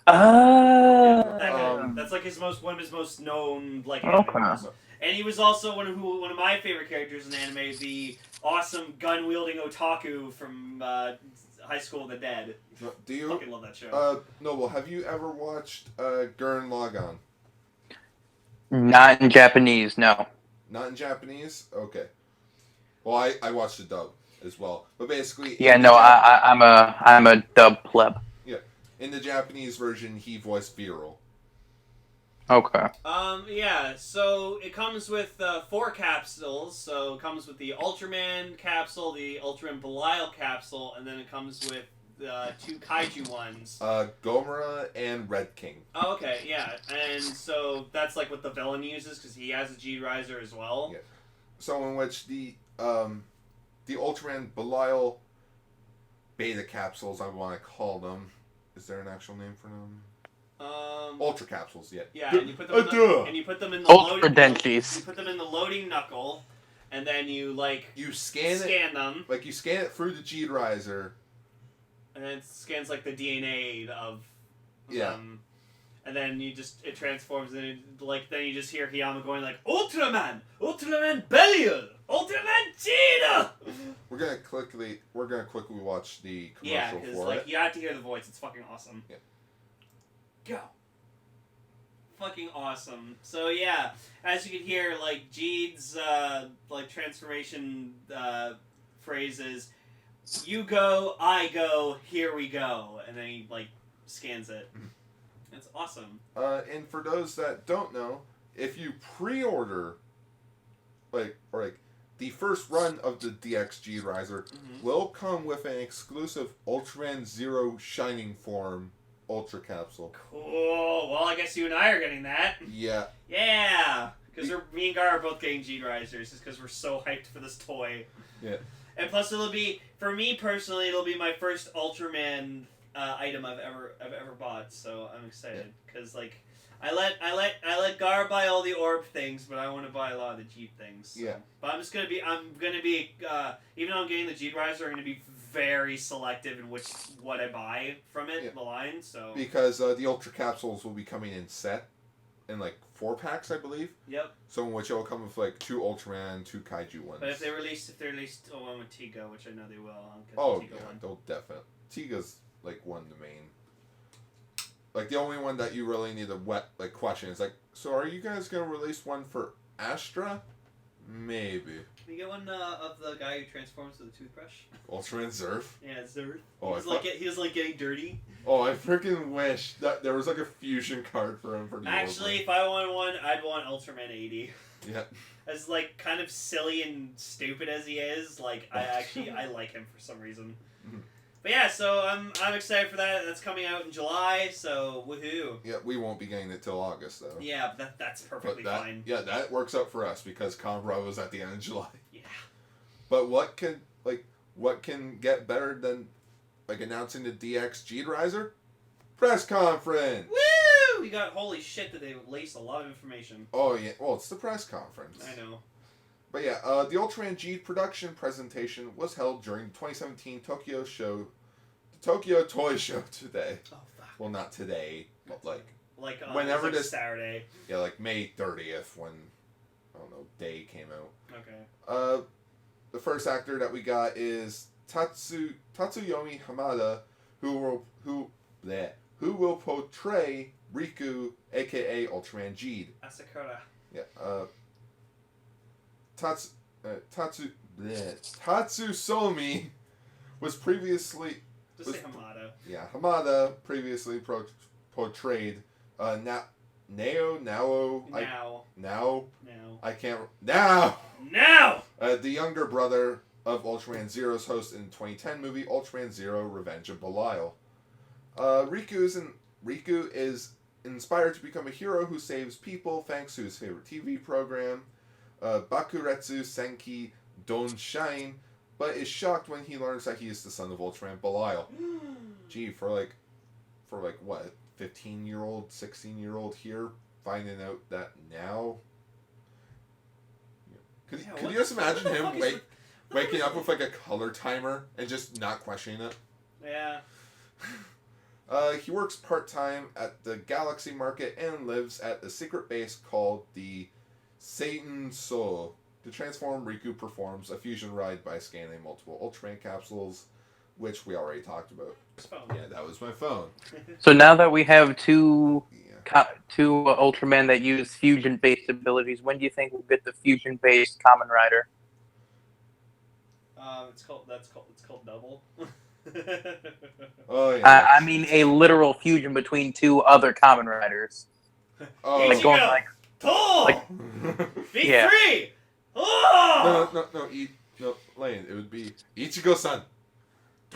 Speaker 5: Oh.
Speaker 1: That guy. That's like one of his most known like
Speaker 5: Okay.
Speaker 1: animes. And he was also one of my favorite characters in anime, the awesome gun wielding otaku from High School of the Dead.
Speaker 2: Do you?
Speaker 1: Fucking love that show.
Speaker 2: Noble, have you ever watched Gurren Lagann?
Speaker 5: Not in Japanese, no.
Speaker 2: Not in Japanese? Okay. Well, I watched the dub as well. But basically...
Speaker 5: Yeah, no, I'm a dub pleb.
Speaker 2: Yeah. In the Japanese version, he voiced Viral.
Speaker 5: Okay.
Speaker 1: Yeah, so it comes with 4 capsules. So it comes with the Ultraman capsule, the Ultraman Belial capsule, and then it comes with 2 kaiju ones.
Speaker 2: Gomora and Red King.
Speaker 1: Oh, okay, yeah. And so that's like what the villain uses, because he has a Geed Riser as well.
Speaker 2: Yeah. So in which the Ultraman Belial beta capsules, I want to call them. Is there an actual name for them? Ultra capsules, yeah.
Speaker 1: Yeah, and you put them in the
Speaker 5: Ultra Denchies.
Speaker 1: You put them in the loading knuckle, and then you
Speaker 2: You scan
Speaker 1: them,
Speaker 2: like you scan it through the Geed Riser.
Speaker 1: and then it scans like the DNA of
Speaker 2: Yeah.
Speaker 1: them, and then it transforms, and then you just hear Hiyama going like Ultraman Belial, Ultraman Cheetah.
Speaker 2: We're gonna quickly watch the
Speaker 1: Yeah,
Speaker 2: commercial
Speaker 1: because
Speaker 2: for
Speaker 1: like
Speaker 2: it.
Speaker 1: you have to hear the voice. It's fucking awesome.
Speaker 2: Yeah.
Speaker 1: Go. Fucking awesome. So yeah, as you can hear, like Geed's like transformation phrases, you go, I go, here we go, and then he like scans it. It's awesome.
Speaker 2: And for those that don't know, if you pre-order, the first run of the DX Geed Riser will come with an exclusive Ultraman Zero Shining Form Ultra Capsule.
Speaker 1: Cool. Well, I guess you and I are getting that.
Speaker 2: Yeah.
Speaker 1: Yeah. Because me and Gar are both getting Geed Risers, just because we're so hyped for this toy.
Speaker 2: Yeah.
Speaker 1: And plus, it'll be, for me personally, it'll be my first Ultraman item I've ever bought. So I'm excited because like I let Gar buy all the Orb things, but I want to buy a lot of the Geed things. So.
Speaker 2: Yeah.
Speaker 1: But I'm gonna be even though I'm getting the Geed Riser, I'm gonna be very selective in what I buy from it, the line. So
Speaker 2: because the Ultra Capsules will be coming in set in like 4-packs, I believe.
Speaker 1: Yep.
Speaker 2: So in which it will come with like 2 Ultraman, 2 Kaiju ones.
Speaker 1: But if they released one with Tiga, which I know they will,
Speaker 2: oh
Speaker 1: Tiga
Speaker 2: yeah,
Speaker 1: one.
Speaker 2: they'll definitely. Tiga's like one of the main. Like the only one that you really need a question is like, so are you guys gonna release one for Astra? Maybe.
Speaker 1: Can you get one of the guy who transforms with a toothbrush?
Speaker 2: Ultraman Zerf?
Speaker 1: Yeah, Zerf.
Speaker 2: Oh,
Speaker 1: he was like getting dirty.
Speaker 2: Oh, I freaking wish that there was like a fusion card for him for the
Speaker 1: Actually, if I want one, I'd want Ultraman 80.
Speaker 2: Yeah.
Speaker 1: As like kind of silly and stupid as he is, like I like him for some reason.
Speaker 2: Mhm.
Speaker 1: But yeah, so I'm excited for that. That's coming out in July, so woohoo.
Speaker 2: Yeah, we won't be getting it till August though.
Speaker 1: Yeah, but that's perfectly fine.
Speaker 2: Yeah, that works out for us because Conbra was at the end of July.
Speaker 1: Yeah.
Speaker 2: But what can get better than like announcing the DX Geed Riser? Press conference!
Speaker 1: Woo! We got holy shit that they laced a lot of information.
Speaker 2: Oh yeah, well it's the press conference.
Speaker 1: I know.
Speaker 2: But yeah, the Ultraman Geed production presentation was held during the 2017 Tokyo Toy Show today.
Speaker 1: Oh fuck.
Speaker 2: Well, not today, but like
Speaker 1: whenever this Saturday.
Speaker 2: Yeah, like May 30th when I don't know day came out.
Speaker 1: Okay.
Speaker 2: The first actor that we got is Tatsuyomi Hamada, who will portray Riku, aka Ultraman Geed.
Speaker 1: Asakura.
Speaker 2: Yeah. Tatsusomi was previously.
Speaker 1: Just say Hamada.
Speaker 2: Yeah, Hamada previously portrayed Now. The younger brother of Ultraman Zero's host in the 2010 movie Ultraman Zero: Revenge of Belial. Riku is inspired to become a hero who saves people thanks to his favorite TV program, Bakuretsu Senki Donshain, but is shocked when he learns that he is the son of Ultraman Belial. Gee, for what, 15-year-old, 16-year-old here finding out that now. Could you just imagine him waking up with like a color timer and just not questioning it?
Speaker 1: Yeah.
Speaker 2: He works part-time at the Galaxy Market and lives at a secret base called the Satan So. To transform, Riku performs a fusion ride by scanning multiple Ultraman capsules, which we already talked about. Yeah, that was my phone.
Speaker 5: So now that we have two Ultraman that use fusion-based abilities, when do you think we'll get the fusion-based Kamen Rider?
Speaker 1: It's called Double.
Speaker 2: Oh yeah.
Speaker 5: I mean a literal fusion between two other Kamen Riders.
Speaker 2: Oh.
Speaker 5: Like going like
Speaker 1: V3. Oh!
Speaker 2: No, Lane. It would be Ichigo-san.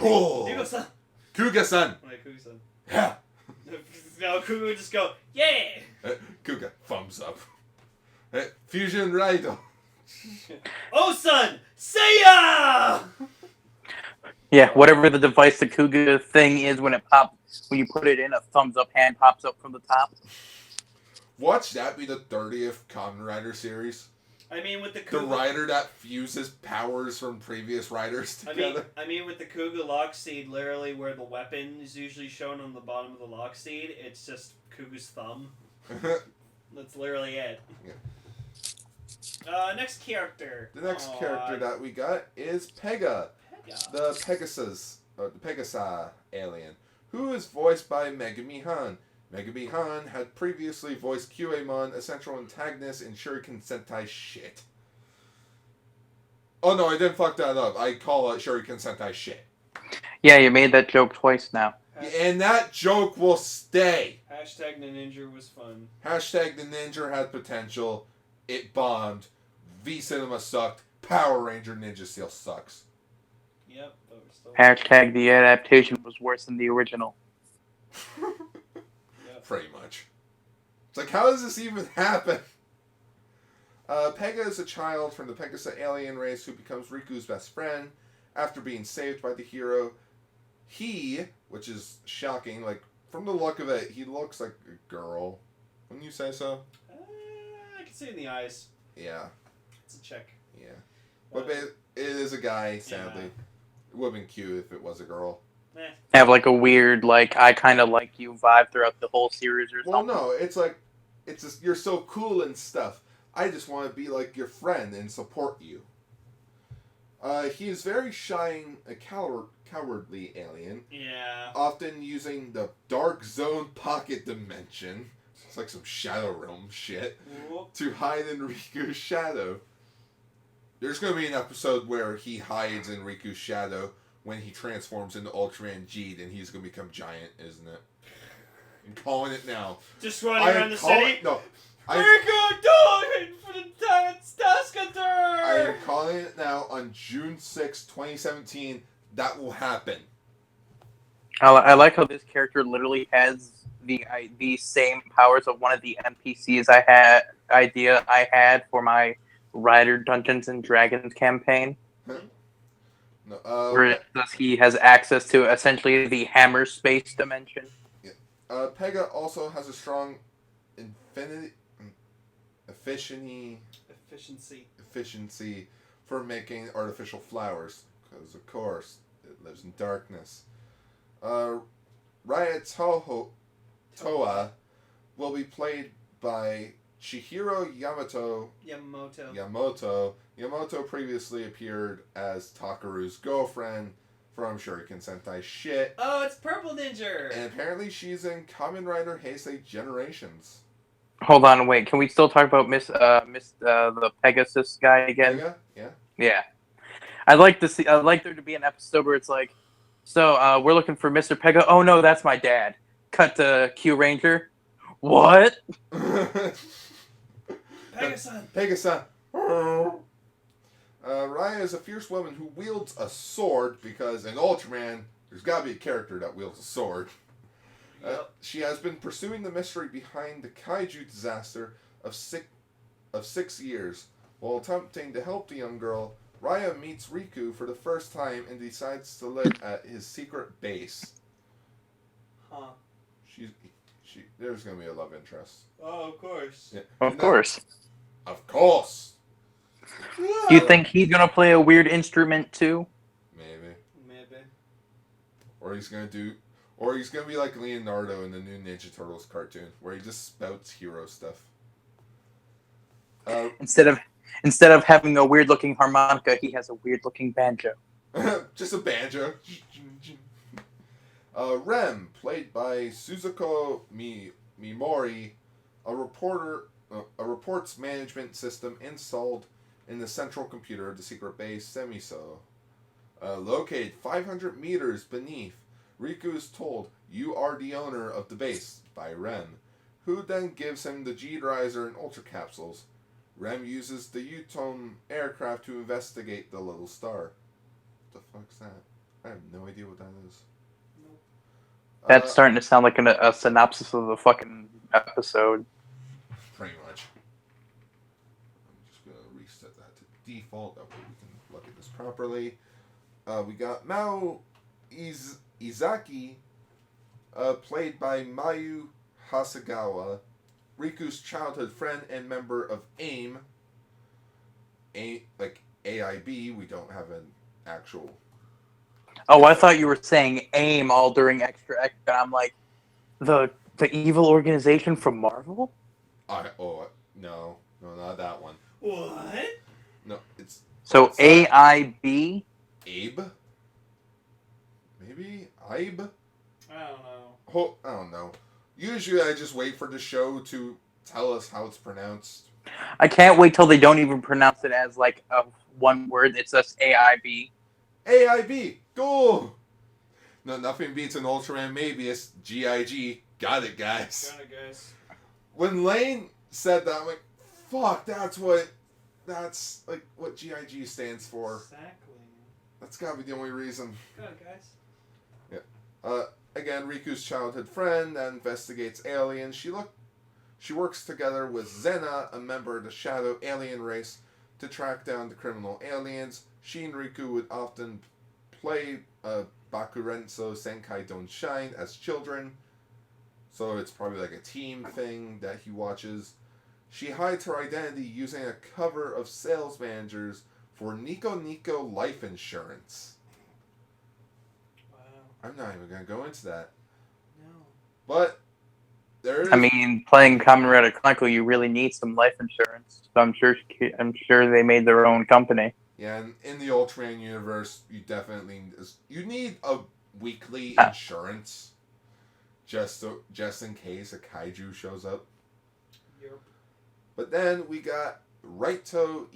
Speaker 2: Oh.
Speaker 1: Ichigo-san.
Speaker 2: Kuga-san.
Speaker 1: Like Kuga-san.
Speaker 2: Yeah.
Speaker 1: No, Kuga would just go, yeah.
Speaker 2: Kuga, thumbs up. Fusion Rider.
Speaker 1: Oh, son, say ya!
Speaker 5: Yeah, whatever the device the Kuga thing is when you put it in, a thumbs up hand pops up from the top.
Speaker 2: Watch that be the 30th Kamen Rider series.
Speaker 1: I mean, with the Kuga...
Speaker 2: The rider that fuses powers from previous riders together.
Speaker 1: I mean, with the Kuga lock seed, literally where the weapon is usually shown on the bottom of the lock seed, it's just Kuga's thumb. That's literally it.
Speaker 2: Yeah.
Speaker 1: Next character.
Speaker 2: The next character that we got is Pega. The Pegasa alien, who is voiced by Megumi Han. Megumi Han had previously voiced QAmon, a central antagonist in Shuriken Sentai shit. Oh no, I didn't fuck that up. I call it Shuriken Sentai shit.
Speaker 5: Yeah, you made that joke twice now.
Speaker 2: And that joke will stay.
Speaker 1: Hashtag the Ninja was fun.
Speaker 2: Hashtag the Ninja had potential. It bombed. V-Cinema sucked. Power Ranger Ninja Steel sucks.
Speaker 1: Yep, but we're still...
Speaker 5: Hashtag the adaptation was worse than the original.
Speaker 2: Pretty much. It's like, how does this even happen? Pega is a child from the Pegasa alien race who becomes Riku's best friend after being saved by the hero. He, which is shocking, like, from the look of it, he looks like a girl. Wouldn't you say so?
Speaker 1: I can see it in the eyes.
Speaker 2: Yeah.
Speaker 1: It's a check.
Speaker 2: Yeah. But it is a guy, sadly. It would have been cute if it was a girl.
Speaker 5: Have like a weird, like, I kind of like you vibe throughout the whole series or something.
Speaker 2: Well, no, it's like It's just, you're so cool and stuff. I just want to be like your friend and support you. He is very shy and a cowardly alien.
Speaker 1: Yeah.
Speaker 2: Often using the Dark Zone Pocket Dimension. It's like some Shadow Realm shit.
Speaker 1: Whoop.
Speaker 2: To hide in Riku's shadow. There's going to be an episode where he hides in Riku's shadow when he transforms into Ultraman Geed and he's going to become giant, isn't it? I'm calling it now.
Speaker 1: Just running around the city?
Speaker 2: No.
Speaker 1: Riku, don't! For the task hunter!
Speaker 2: I am calling it now on June 6, 2017. That will happen.
Speaker 5: I like how this character literally has the same powers of one of the NPCs I had for my Rider Dungeons and Dragons campaign.
Speaker 2: No,
Speaker 5: where he has access to essentially the hammer space dimension.
Speaker 2: Yeah. Pega also has a strong efficiency for making artificial flowers, because of course it lives in darkness. Raya Toa will be played by Chihiro Yamamoto. Yamamoto previously appeared as Takaru's girlfriend from Shuriken Sentai shit.
Speaker 1: Oh, it's Purple Ninja!
Speaker 2: And apparently she's in Kamen Rider Heisei Generations.
Speaker 5: Hold on, wait. Can we still talk about the Pegasus guy again?
Speaker 2: Pega? Yeah.
Speaker 5: Yeah. I'd like there to be an episode where it's like, so we're looking for Mr. Pega. Oh no, that's my dad. Cut to Q Ranger. What?
Speaker 2: Pegasus. Raya is a fierce woman who wields a sword because in Ultraman, there's got to be a character that wields a sword.
Speaker 1: Yep.
Speaker 2: She has been pursuing the mystery behind the Kaiju disaster of 6 years. While attempting to help the young girl, Raya meets Riku for the first time and decides to live at his secret base.
Speaker 1: Huh.
Speaker 2: There's going to be a love interest.
Speaker 1: Oh, of course.
Speaker 2: Yeah.
Speaker 5: Of course.
Speaker 2: Of course.
Speaker 5: Do you think he's gonna play a weird instrument too?
Speaker 2: Maybe.
Speaker 1: Maybe.
Speaker 2: Or he's gonna be like Leonardo in the new Ninja Turtles cartoon, where he just spouts hero stuff.
Speaker 5: Instead of having a weird looking harmonica, he has a weird looking banjo.
Speaker 2: Just a banjo. Rem, played by Suzuko Mimori, a reports management system installed in the central computer of the secret base Semiso. Located 500 meters beneath, Riku is told, "You are the owner of the base," by Rem, who then gives him the Geed Riser and Ultra Capsules. Rem uses the Uton aircraft to investigate the little star. What the fuck's that? I have no idea what that is.
Speaker 1: Nope.
Speaker 5: That's starting to sound like a synopsis of the fucking episode.
Speaker 2: Pretty much. I'm just going to reset that to default. That way we can look at this properly. We got Mao Izaki, played by Mayu Hasegawa, Riku's childhood friend and member of AIM. Like AIB, we don't have an actual...
Speaker 5: Oh, I thought you were saying AIM all during Extra, and I'm like, the evil organization from Marvel?
Speaker 2: No, not that one.
Speaker 1: What?
Speaker 2: No, it's...
Speaker 5: So
Speaker 2: it's not-
Speaker 5: AIB?
Speaker 2: Abe? Maybe? Ibe?
Speaker 1: I don't know.
Speaker 2: Oh, I don't know. Usually I just wait for the show to tell us how it's pronounced.
Speaker 5: I can't wait till they don't even pronounce it as like a one word. It's just AIB.
Speaker 2: AIB! Go! No, nothing beats an Ultraman Mabius. GIG. Got it, guys.
Speaker 1: Got it, guys.
Speaker 2: When Lane said that, I'm like, fuck, that's like what GIG stands for.
Speaker 1: Exactly.
Speaker 2: That's gotta be the only reason.
Speaker 1: Got it, guys.
Speaker 2: Again, Riku's childhood friend that investigates aliens. She works together with Zena, a member of the Shadow alien race, to track down the criminal aliens. She and Riku would often play Bakurenso Senkai Don't Shine as children, so it's probably like a team thing that he watches. She hides her identity using a cover of sales managers for Nico Nico Life Insurance.
Speaker 1: Wow.
Speaker 2: I'm not even going to go into that.
Speaker 1: No.
Speaker 2: But there is.
Speaker 5: I mean, playing Kamen Rider Chronicle, you really need some life insurance. So I'm sure they made their own company.
Speaker 2: Yeah, and in the Ultraman universe, you definitely need a weekly
Speaker 5: Ah.
Speaker 2: insurance, just in case a kaiju shows up.
Speaker 1: Yep.
Speaker 2: But then we got Raito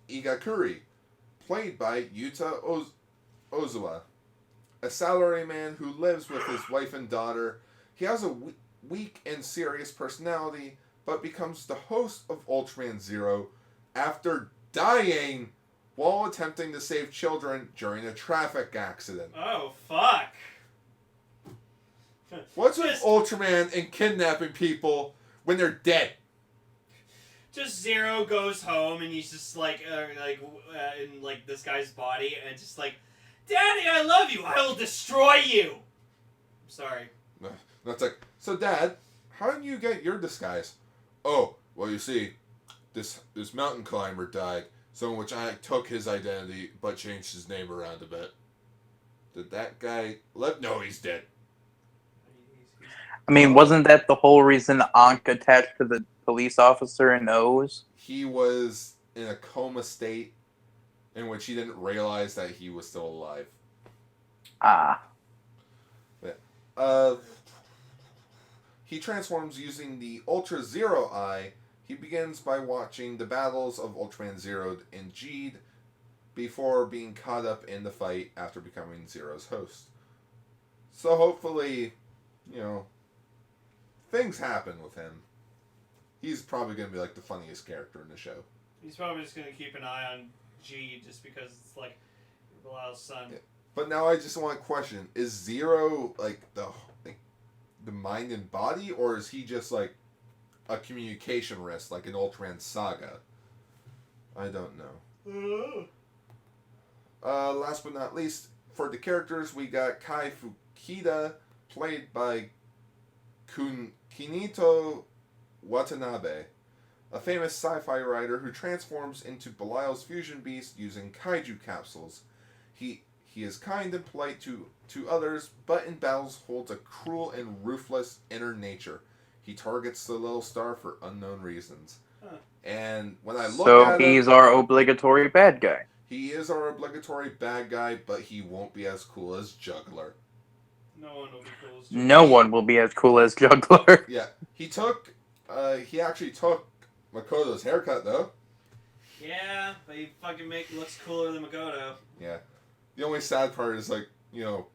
Speaker 2: Igakuri, played by Yuta Ozawa, a salaryman who lives with his wife and daughter. He has a weak and serious personality, but becomes the host of Ultraman Zero after dying while attempting to save children during a traffic accident.
Speaker 1: Oh, fuck.
Speaker 2: What's with Ultraman and kidnapping people when they're dead?
Speaker 1: Just Zero goes home and he's just like in like this guy's body and just like, Daddy, I love you. I will destroy you. I'm sorry.
Speaker 2: That's like, so Dad, how did you get your disguise? Oh, well, you see, this mountain climber died, so in which I took his identity but changed his name around a bit. Did that guy live? No, he's dead.
Speaker 5: I mean, wasn't that the whole reason Ankh attached to the police officer in O's?
Speaker 2: He was in a coma state in which he didn't realize that he was still alive.
Speaker 5: Ah.
Speaker 2: He transforms using the Ultra Zero Eye. He begins by watching the battles of Ultraman Zero and Geed before being caught up in the fight after becoming Zero's host. So hopefully, things happen with him. He's probably going to be like the funniest character in the show.
Speaker 1: He's probably just going to keep an eye on G just because it's like Bilal's son.
Speaker 2: Yeah. But now I just want to question, is Zero like the mind and body, or is he just like a communication wrist like an Ultraman Saga? I don't know. Last but not least, for the characters, we got Kai Fukida, played by Kinito Watanabe, a famous sci-fi writer who transforms into Belial's fusion beast using kaiju capsules. He is kind and polite to others, but in battles holds a cruel and ruthless inner nature. He targets the little star for unknown reasons.
Speaker 1: Huh.
Speaker 2: And when I look
Speaker 5: So
Speaker 2: at
Speaker 5: he's
Speaker 2: him,
Speaker 5: our obligatory bad guy.
Speaker 2: he is our obligatory bad guy, but he won't be as cool as Juggler.
Speaker 1: No one will be cool as
Speaker 5: No one will be as cool as Juggler.
Speaker 2: Yeah, he actually took Makoto's haircut though.
Speaker 1: Yeah, but he fucking looks cooler than Makoto.
Speaker 2: Yeah. The only sad part is, like,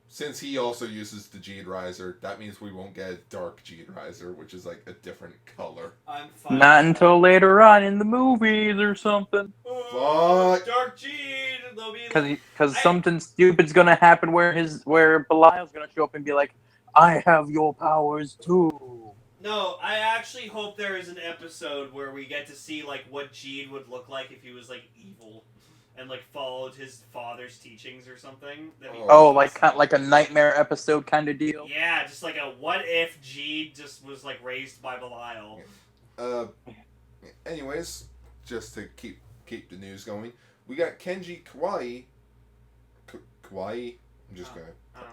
Speaker 2: since he also uses the Geed Riser, that means we won't get a dark Geed Riser, which is, like, a different color.
Speaker 1: I'm fine.
Speaker 5: Not until later on in the movies or something.
Speaker 2: Fuck.
Speaker 1: Dark Geed. They'll be
Speaker 5: Because something stupid's gonna happen where Belial's gonna show up and be like, I have your powers too.
Speaker 1: No, I actually hope there is an episode where we get to see like what Geed would look like if he was like evil, and like followed his father's teachings or something.
Speaker 5: Oh, like a nightmare episode kind of deal.
Speaker 1: Yeah, just like a what if Geed just was like raised by Belial.
Speaker 2: Anyways, just to keep the news going, we got Kenji Kawai. I'm just gonna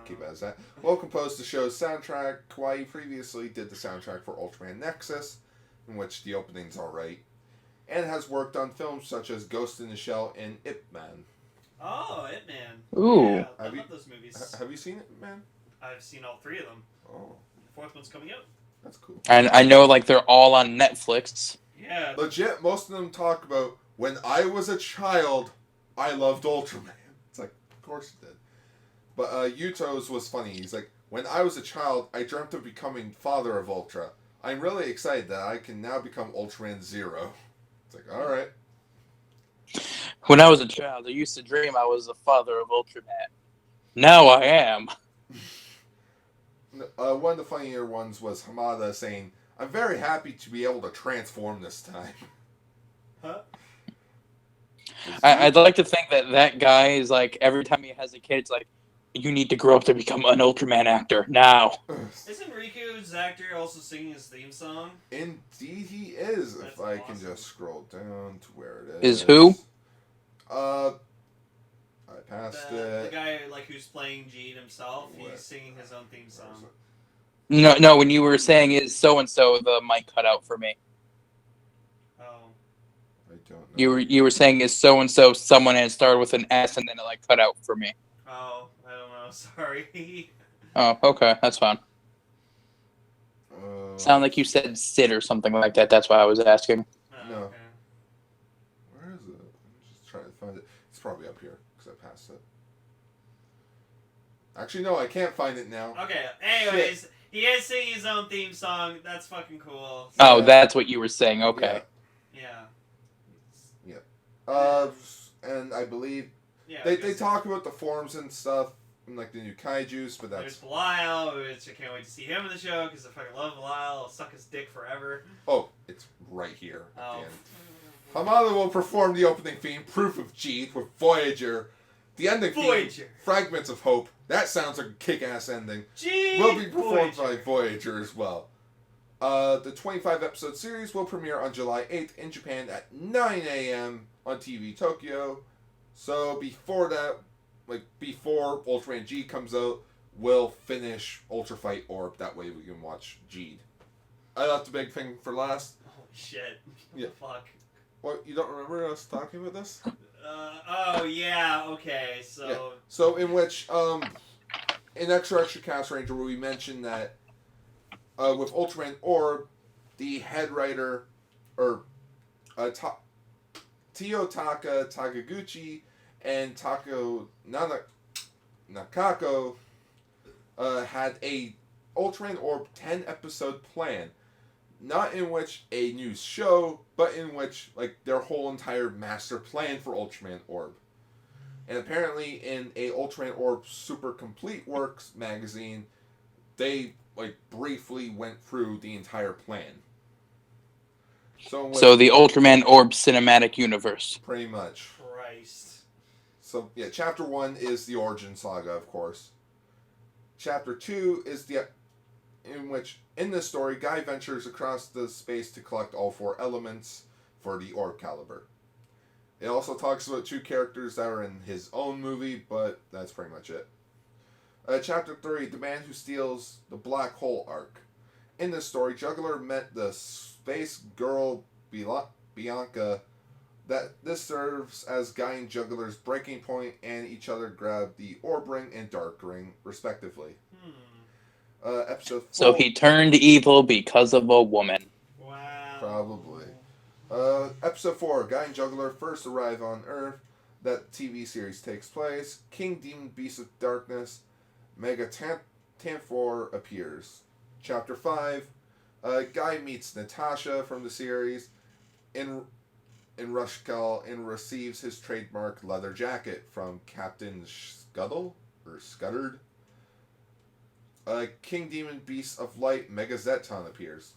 Speaker 2: keep it as that. Well, composed the show's soundtrack. Kawai previously did the soundtrack for Ultraman Nexus, in which the opening's alright, and has worked on films such as Ghost in the Shell and Ip Man.
Speaker 1: Oh, Ip Man.
Speaker 5: Ooh.
Speaker 1: Yeah, I love those movies.
Speaker 2: Have you seen Ip Man?
Speaker 1: I've seen all three of them.
Speaker 2: Oh,
Speaker 1: The fourth one's coming out.
Speaker 2: that's cool.
Speaker 5: And I know, like, they're all on Netflix.
Speaker 1: Yeah.
Speaker 2: Legit, most of them talk about, when I was a child, I loved Ultraman. It's like, of course you did. But Yuto's was funny. He's like, when I was a child, I dreamt of becoming father of Ultra. I'm really excited that I can now become Ultraman Zero. It's like, alright.
Speaker 5: When I was a child, I used to dream I was the father of Ultraman. Now I am.
Speaker 2: One of the funnier ones was Hamada saying, I'm very happy to be able to transform this time.
Speaker 1: Huh?
Speaker 5: I'd like to think that guy is like, every time he has a kid, it's like, you need to grow up to become an Ultraman actor now.
Speaker 1: Isn't Riku's actor also singing his theme song?
Speaker 2: Indeed he is.
Speaker 1: That's
Speaker 2: if I can
Speaker 1: awesome.
Speaker 2: just scroll down to where it is.
Speaker 5: Is who?
Speaker 2: I passed
Speaker 1: The
Speaker 2: it.
Speaker 1: guy like who's playing Geed himself,
Speaker 2: What?
Speaker 1: he's singing his own theme song.
Speaker 5: No. When you were saying is so and so, the mic cut out for me.
Speaker 1: Oh.
Speaker 2: I don't know.
Speaker 5: You were saying is so and so someone had started with an S and then it like cut out for me.
Speaker 1: Oh, I don't know. Sorry.
Speaker 5: Oh, okay, that's fine. Sound like you said Sid or something like that. That's why I was asking.
Speaker 1: Oh,
Speaker 2: No.
Speaker 1: okay.
Speaker 2: Where is it? I'm just trying to find it. It's probably up here because I passed it. Actually, no, I can't find it now.
Speaker 1: Okay. Anyways, he is singing his own theme song. That's fucking cool.
Speaker 5: Oh,
Speaker 2: Yeah.
Speaker 5: that's what you were saying. Okay.
Speaker 1: Yeah.
Speaker 2: And I believe
Speaker 1: Yeah.
Speaker 2: they talk about the forms and stuff, and like the new kaijus, but
Speaker 1: There's
Speaker 2: that's
Speaker 1: Belial, which I can't wait to see him in the show because I fucking love Belial. I'll suck his dick forever.
Speaker 2: it's right here at
Speaker 1: Oh.
Speaker 2: the end. Hamada will perform the opening theme, Proof of Geed, with Voyager. The ending
Speaker 1: Voyager.
Speaker 2: theme, Fragments of Hope. That sounds like a kick-ass ending.
Speaker 1: Gee.
Speaker 2: Will be performed
Speaker 1: Voyager.
Speaker 2: by Voyager as well. The 25-episode series will premiere on July 8th in Japan at 9 a.m. on TV Tokyo. So before that, before Ultraman Geed comes out, we'll finish Ultra Fight Orb. That way we can watch Geed. I left the big thing for last.
Speaker 1: Holy shit. What
Speaker 2: Yeah.
Speaker 1: the fuck?
Speaker 2: What, you don't remember us talking about this?
Speaker 1: Oh, yeah, okay, so...
Speaker 2: Yeah. So in which, in Extra Cast Ranger, where we mentioned that with Ultraman Orb, the head writer, Tiyotaka Takaguchi and Tako Nakako had a Ultraman Orb 10-episode plan. Not in which a new show, but in which, their whole entire master plan for Ultraman Orb. And apparently in a Ultraman Orb Super Complete Works magazine, they, briefly went through the entire plan. So
Speaker 5: the Ultraman Orb cinematic universe.
Speaker 2: Pretty much.
Speaker 1: Christ.
Speaker 2: So, yeah, Chapter 1 is the Origin Saga, of course. Chapter 2 is in this story, Guy ventures across the space to collect all 4 elements for the Orb Caliber. It also talks about 2 characters that are in his own movie, but that's pretty much it. Chapter 3, The Man Who Steals the Black Hole arc. In this story, Juggler met the space girl Bianca. This serves as Guy and Juggler's breaking point, and each other grab the Orb Ring and Dark Ring, respectively. Episode 4.
Speaker 5: So he turned evil because of a woman.
Speaker 1: Wow.
Speaker 2: Probably. Episode 4. Guy and Juggler first arrive on Earth. That TV series takes place. King Demon Beast of Darkness. Mega Tanfor appears. Chapter 5. Guy meets Natasha from the series in Rushkal and receives his trademark leather jacket from Captain Scuttle or Scuddard. King Demon Beast of Light Mega Zeton appears.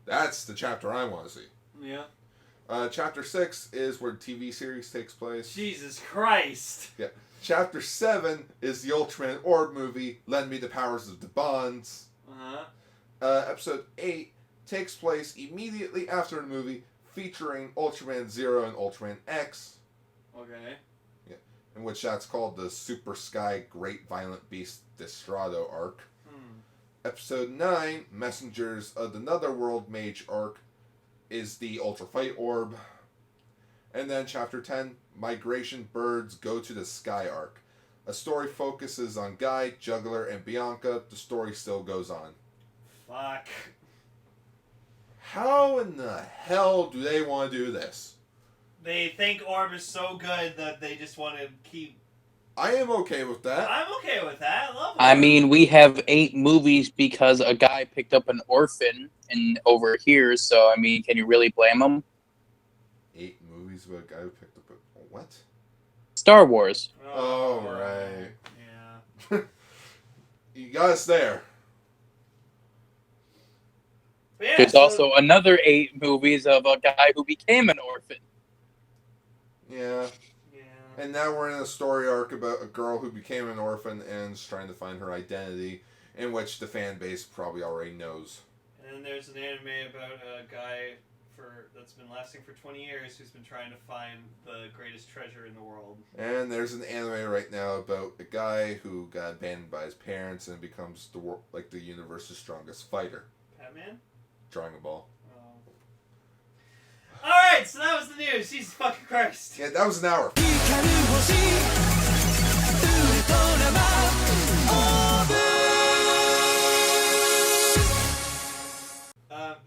Speaker 2: That's the chapter I want to see.
Speaker 1: Yeah.
Speaker 2: Chapter 6 is where the TV series takes place.
Speaker 1: Jesus Christ.
Speaker 2: Yeah. Chapter 7 is the Ultraman Orb movie, Lend Me the Powers of the Bonds.
Speaker 1: Uh-huh.
Speaker 2: Episode 8 takes place immediately after the movie, featuring Ultraman Zero and Ultraman X.
Speaker 1: Okay.
Speaker 2: Yeah. In which that's called the Super Sky Great Violent Beast Destrado arc. Episode 9, Messengers of the Netherworld Mage arc, is the Ultra Fight Orb. And then Chapter 10, Migration Birds Go to the Sky arc. A story focuses on Guy, Juggler, and Bianca. The story still goes on.
Speaker 1: Fuck.
Speaker 2: How in the hell do they want to do this?
Speaker 1: They think Orb is so good that they just want to keep...
Speaker 2: I am okay with that.
Speaker 1: I'm okay with that. I love Orb.
Speaker 5: I mean, we have 8 movies because a guy picked up an orphan over here, so, I mean, can you really blame him?
Speaker 2: 8 movies about a guy who picked up a... What?
Speaker 5: Star Wars.
Speaker 2: Oh, right.
Speaker 1: Yeah.
Speaker 2: You got us there.
Speaker 1: But yeah,
Speaker 5: There's
Speaker 1: so-
Speaker 5: also another 8 movies of a guy who became an orphan.
Speaker 2: Yeah.
Speaker 1: Yeah.
Speaker 2: And now we're in a story arc about a girl who became an orphan and is trying to find her identity, in which the fan base probably already knows.
Speaker 1: And then there's an anime about a guy that's been lasting for 20 years, who's been trying to find the greatest treasure in the world.
Speaker 2: And there's an anime right now about a guy who got abandoned by his parents and becomes the universe's strongest fighter.
Speaker 1: Batman?
Speaker 2: Dragon Ball.
Speaker 1: Alright, so that was the news. Jesus fucking Christ.
Speaker 2: Yeah, that was an hour.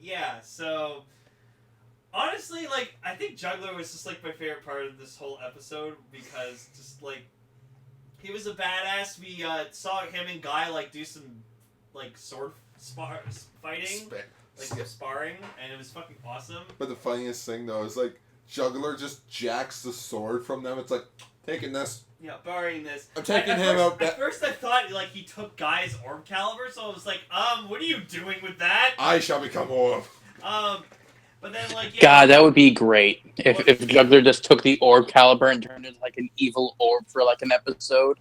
Speaker 1: Yeah, so honestly, like, I think Juggler was just like my favorite part of this whole episode because just like he was a badass. We saw him and Guy like do some like sword fighting, like sparring, and it was fucking awesome.
Speaker 2: But the funniest thing though is like Juggler just jacks the sword from them. It's like, taking this.
Speaker 1: Yeah, borrowing this.
Speaker 2: I'm taking him out.
Speaker 1: At first I thought like he took Guy's orb caliber, so I was like, what are you doing with that?
Speaker 2: I shall become Orb.
Speaker 1: But then like
Speaker 5: God, that would be great if Juggler just took the orb caliber and turned it into like an evil orb for like an episode.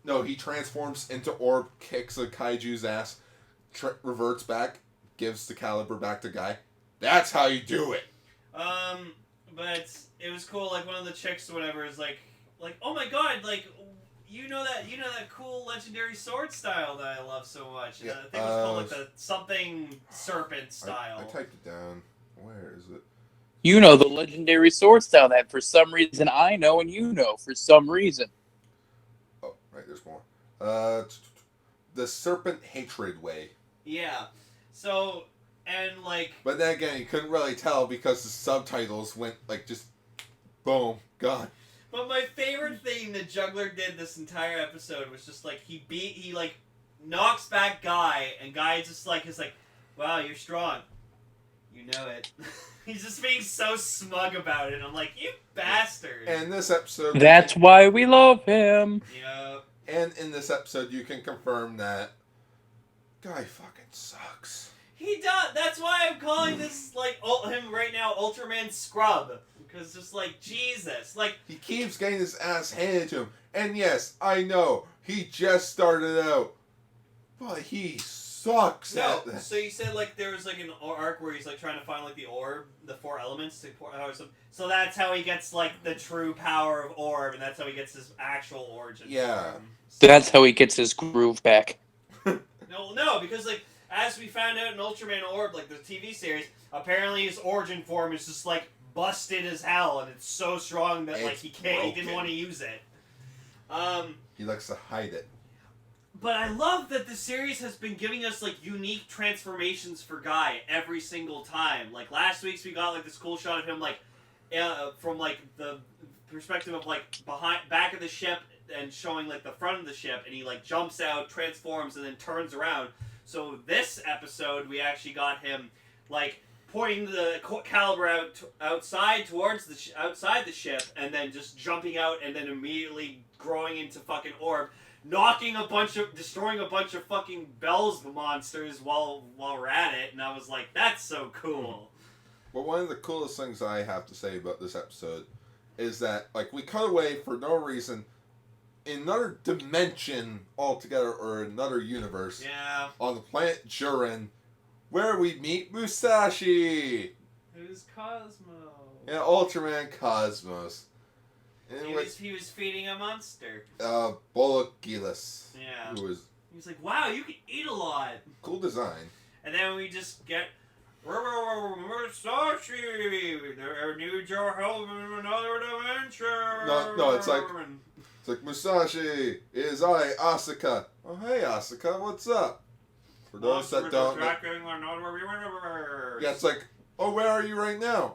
Speaker 2: No, he transforms into Orb, kicks a kaiju's ass, reverts back, gives the caliber back to Guy. That's how you do it.
Speaker 1: But it was cool. Like one of the chicks or whatever is like, oh my god, like you know that cool legendary sword style that I love so much.
Speaker 2: Yeah,
Speaker 1: I think it was called like the something serpent style.
Speaker 2: I typed it down. Where is it?
Speaker 5: You know the legendary sword style that for some reason I know and you know for some reason.
Speaker 2: Oh, right, there's more. The Serpent Hatred Way.
Speaker 1: Yeah. So, and like...
Speaker 2: But then again, you couldn't really tell because the subtitles went like just boom, gone.
Speaker 1: But my favorite thing that Juggler did this entire episode was just like he like knocks back Guy, and Guy just like is like, wow, you're strong. You know it. He's just being so smug about it. I'm like, you bastard.
Speaker 2: And this episode...
Speaker 5: That's why we love him.
Speaker 1: Yeah.
Speaker 2: And in this episode, you can confirm that Guy fucking sucks.
Speaker 1: He does. That's why I'm calling this, like, him right now Ultraman Scrub. Because just, like, Jesus. Like...
Speaker 2: He keeps getting his ass handed to him. And yes, I know, he just started out. But he sucks at that.
Speaker 1: So you said like there was like an arc where he's like trying to find like the orb, the 4 elements to pour out some. So that's how he gets like the true power of Orb, and that's how he gets his actual origin.
Speaker 2: Yeah.
Speaker 1: So,
Speaker 5: That's how he gets his groove back.
Speaker 1: No, because like as we found out in Ultraman Orb, like the TV series, apparently his origin form is just like busted as hell, and it's so strong that like he didn't want to use it.
Speaker 2: He likes to hide it.
Speaker 1: But I love that the series has been giving us, like, unique transformations for Guy every single time. Like, last week's we got, like, this cool shot of him, like, from, like, the perspective of, like, back of the ship and showing, like, the front of the ship. And he, like, jumps out, transforms, and then turns around. So this episode, we actually got him, like, pointing the caliber outside towards outside the ship, and then just jumping out and then immediately growing into fucking Orb. Destroying a bunch of fucking Bells monsters while we're at it, and I was like, that's so cool.
Speaker 2: Well, one of the coolest things I have to say about this episode is that, like, we cut away for no reason in another dimension altogether, or another universe.
Speaker 1: Yeah.
Speaker 2: On the planet Jurin, where we meet Musashi.
Speaker 1: Who's Cosmo?
Speaker 2: Yeah, Ultraman Cosmos.
Speaker 1: He was feeding a monster.
Speaker 2: Bologilus.
Speaker 1: Yeah.
Speaker 2: Who was...
Speaker 1: He was like, wow, you can eat a lot.
Speaker 2: Cool design.
Speaker 1: And then we just get... Musashi! I need your help in another dimension!
Speaker 2: No, it's like, Musashi, it is I, Asuka. Oh, hey, Asuka, what's up? For those that don't know... Yeah, it's like, oh, where are you right now?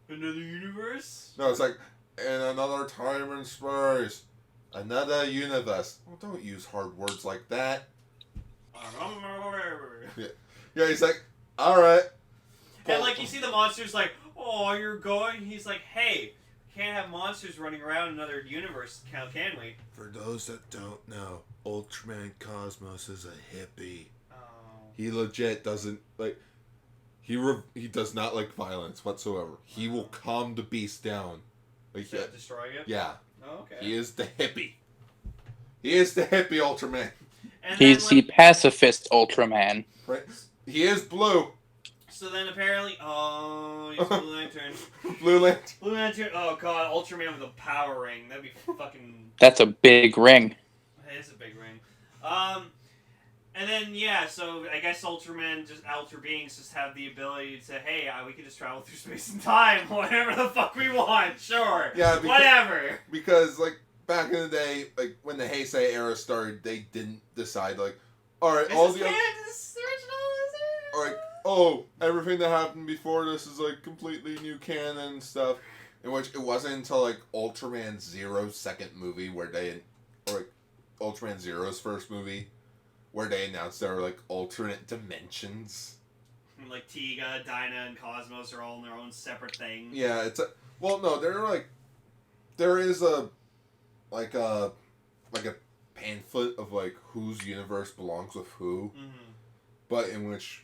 Speaker 1: Another universe?
Speaker 2: No, it's like... In another time and space. Another universe. Oh, don't use hard words like that. Yeah, he's like, alright.
Speaker 1: And like, you see the monsters like, oh, you're going? He's like, hey, can't have monsters running around another universe, can we?
Speaker 2: For those that don't know, Ultraman Cosmos is a hippie.
Speaker 1: Oh.
Speaker 2: He legit doesn't, like, he does not like violence whatsoever. He will calm the beast down. Like,
Speaker 1: destroying it?
Speaker 2: Yeah.
Speaker 1: Oh, okay.
Speaker 2: He is the hippie. He is the hippie Ultraman.
Speaker 5: He's the pacifist Ultraman.
Speaker 2: Right. He is blue.
Speaker 1: So then apparently, he's Blue Lantern.
Speaker 2: Blue Lantern.
Speaker 1: Blue Lantern. Oh god, Ultraman with a power ring. That'd be fucking.
Speaker 5: That's a big ring.
Speaker 1: It is a big ring. And then so I guess Ultra beings just have the ability to, hey, we can just travel through space and time, whatever the fuck we want. Sure.
Speaker 2: Yeah.
Speaker 1: Whatever.
Speaker 2: Because like back in the day, like when the Heisei era started, they didn't decide like, all right, all the.
Speaker 1: This original, is it?
Speaker 2: Or like, oh, everything that happened before this is like completely new canon and stuff. In which it wasn't until like Ultraman Zero's second movie or like Ultraman Zero's first movie, where they announced there were like alternate dimensions.
Speaker 1: Like Tiga, Dinah, and Cosmos are all in their own separate thing.
Speaker 2: Yeah, there is a pamphlet of like whose universe belongs with who, but in which.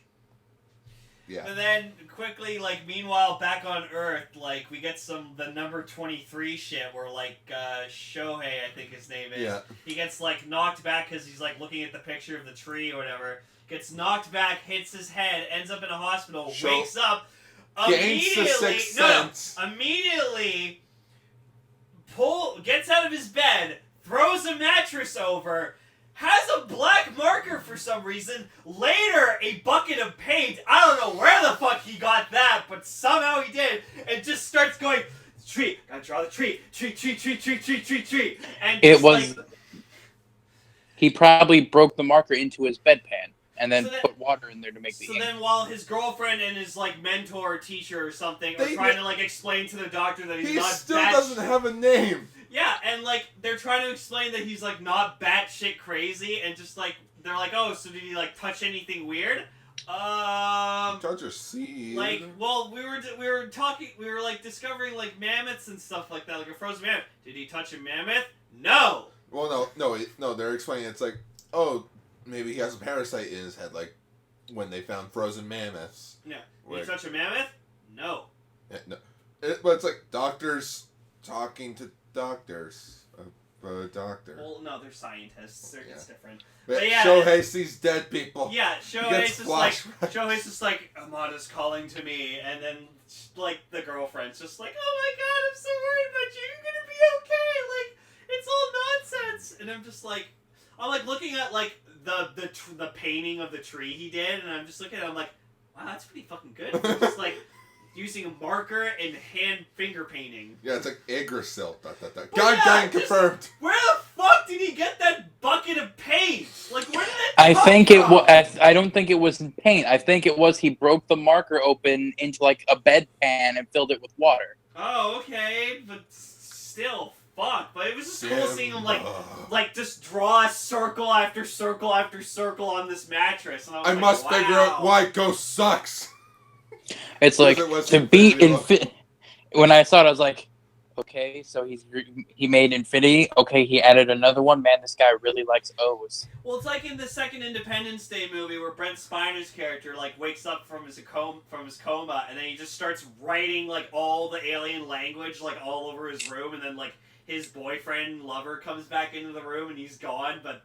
Speaker 2: Yeah.
Speaker 1: And then quickly, like meanwhile, back on Earth, like we get the number 23 shit where like Shohei, I think his name is.
Speaker 2: Yeah.
Speaker 1: He gets like knocked back because he's like looking at the picture of the tree or whatever. Gets knocked back, hits his head, ends up in a hospital, wakes up,
Speaker 2: Gains the sixth sense.
Speaker 1: Immediately gets out of his bed, throws a mattress over. Has a black marker for some reason. Later, a bucket of paint. I don't know where the fuck he got that, but somehow he did. And just starts going, tree. Gotta draw the tree. Tree. And
Speaker 5: it was. Like, he probably broke the marker into his bedpan and then put water in there to make the ink.
Speaker 1: So then while his girlfriend and his like mentor or teacher or something are trying to like explain to the doctor that he's not
Speaker 2: still doesn't have a name.
Speaker 1: Yeah, and like they're trying to explain that he's like not batshit crazy, and just like they're like, oh, so did he like touch anything weird?
Speaker 2: Touch a seed.
Speaker 1: Like, well, we were like discovering like mammoths and stuff like that, like a frozen mammoth. Did he touch a mammoth? No.
Speaker 2: Well, no. They're explaining it's like, oh, maybe he has a parasite in his head, like when they found frozen mammoths.
Speaker 1: Yeah. Did he touch a mammoth? No.
Speaker 2: Yeah, no. But it's like doctors talking to doctors. Doctor.
Speaker 1: Well, no, they're scientists. It's different.
Speaker 2: But yeah, Shohei sees dead people.
Speaker 1: Yeah, Shohei's just like, Amada's calling to me, and then like the girlfriend's just like, oh my god, I'm so worried about you. You're gonna be okay. Like it's all nonsense. And I'm just like, looking at like the painting of the tree he did, and I'm just looking at it, I'm like, wow, that's pretty fucking good. It's just like. Using a marker and hand finger painting.
Speaker 2: Yeah, it's like Yggdrasil. God confirmed.
Speaker 1: Where the fuck did he get that bucket of paint? Like, where did that
Speaker 5: I don't think it was in paint. I think it was he broke the marker open into like a bedpan and filled it with water.
Speaker 1: Oh, okay, but still, fuck. But it was just cool seeing him like just draw a circle after circle after circle on this mattress. And
Speaker 2: I must figure out why Ghost sucks.
Speaker 5: It's like to beat Infinity. When I saw it, I was like, okay, so he made Infinity. Okay, he added another one. Man, this guy really likes O's.
Speaker 1: Well, it's like in the second Independence Day movie where Brent Spiner's character like wakes up from his coma, and then he just starts writing like all the alien language like all over his room, and then like his boyfriend lover comes back into the room and he's gone, but.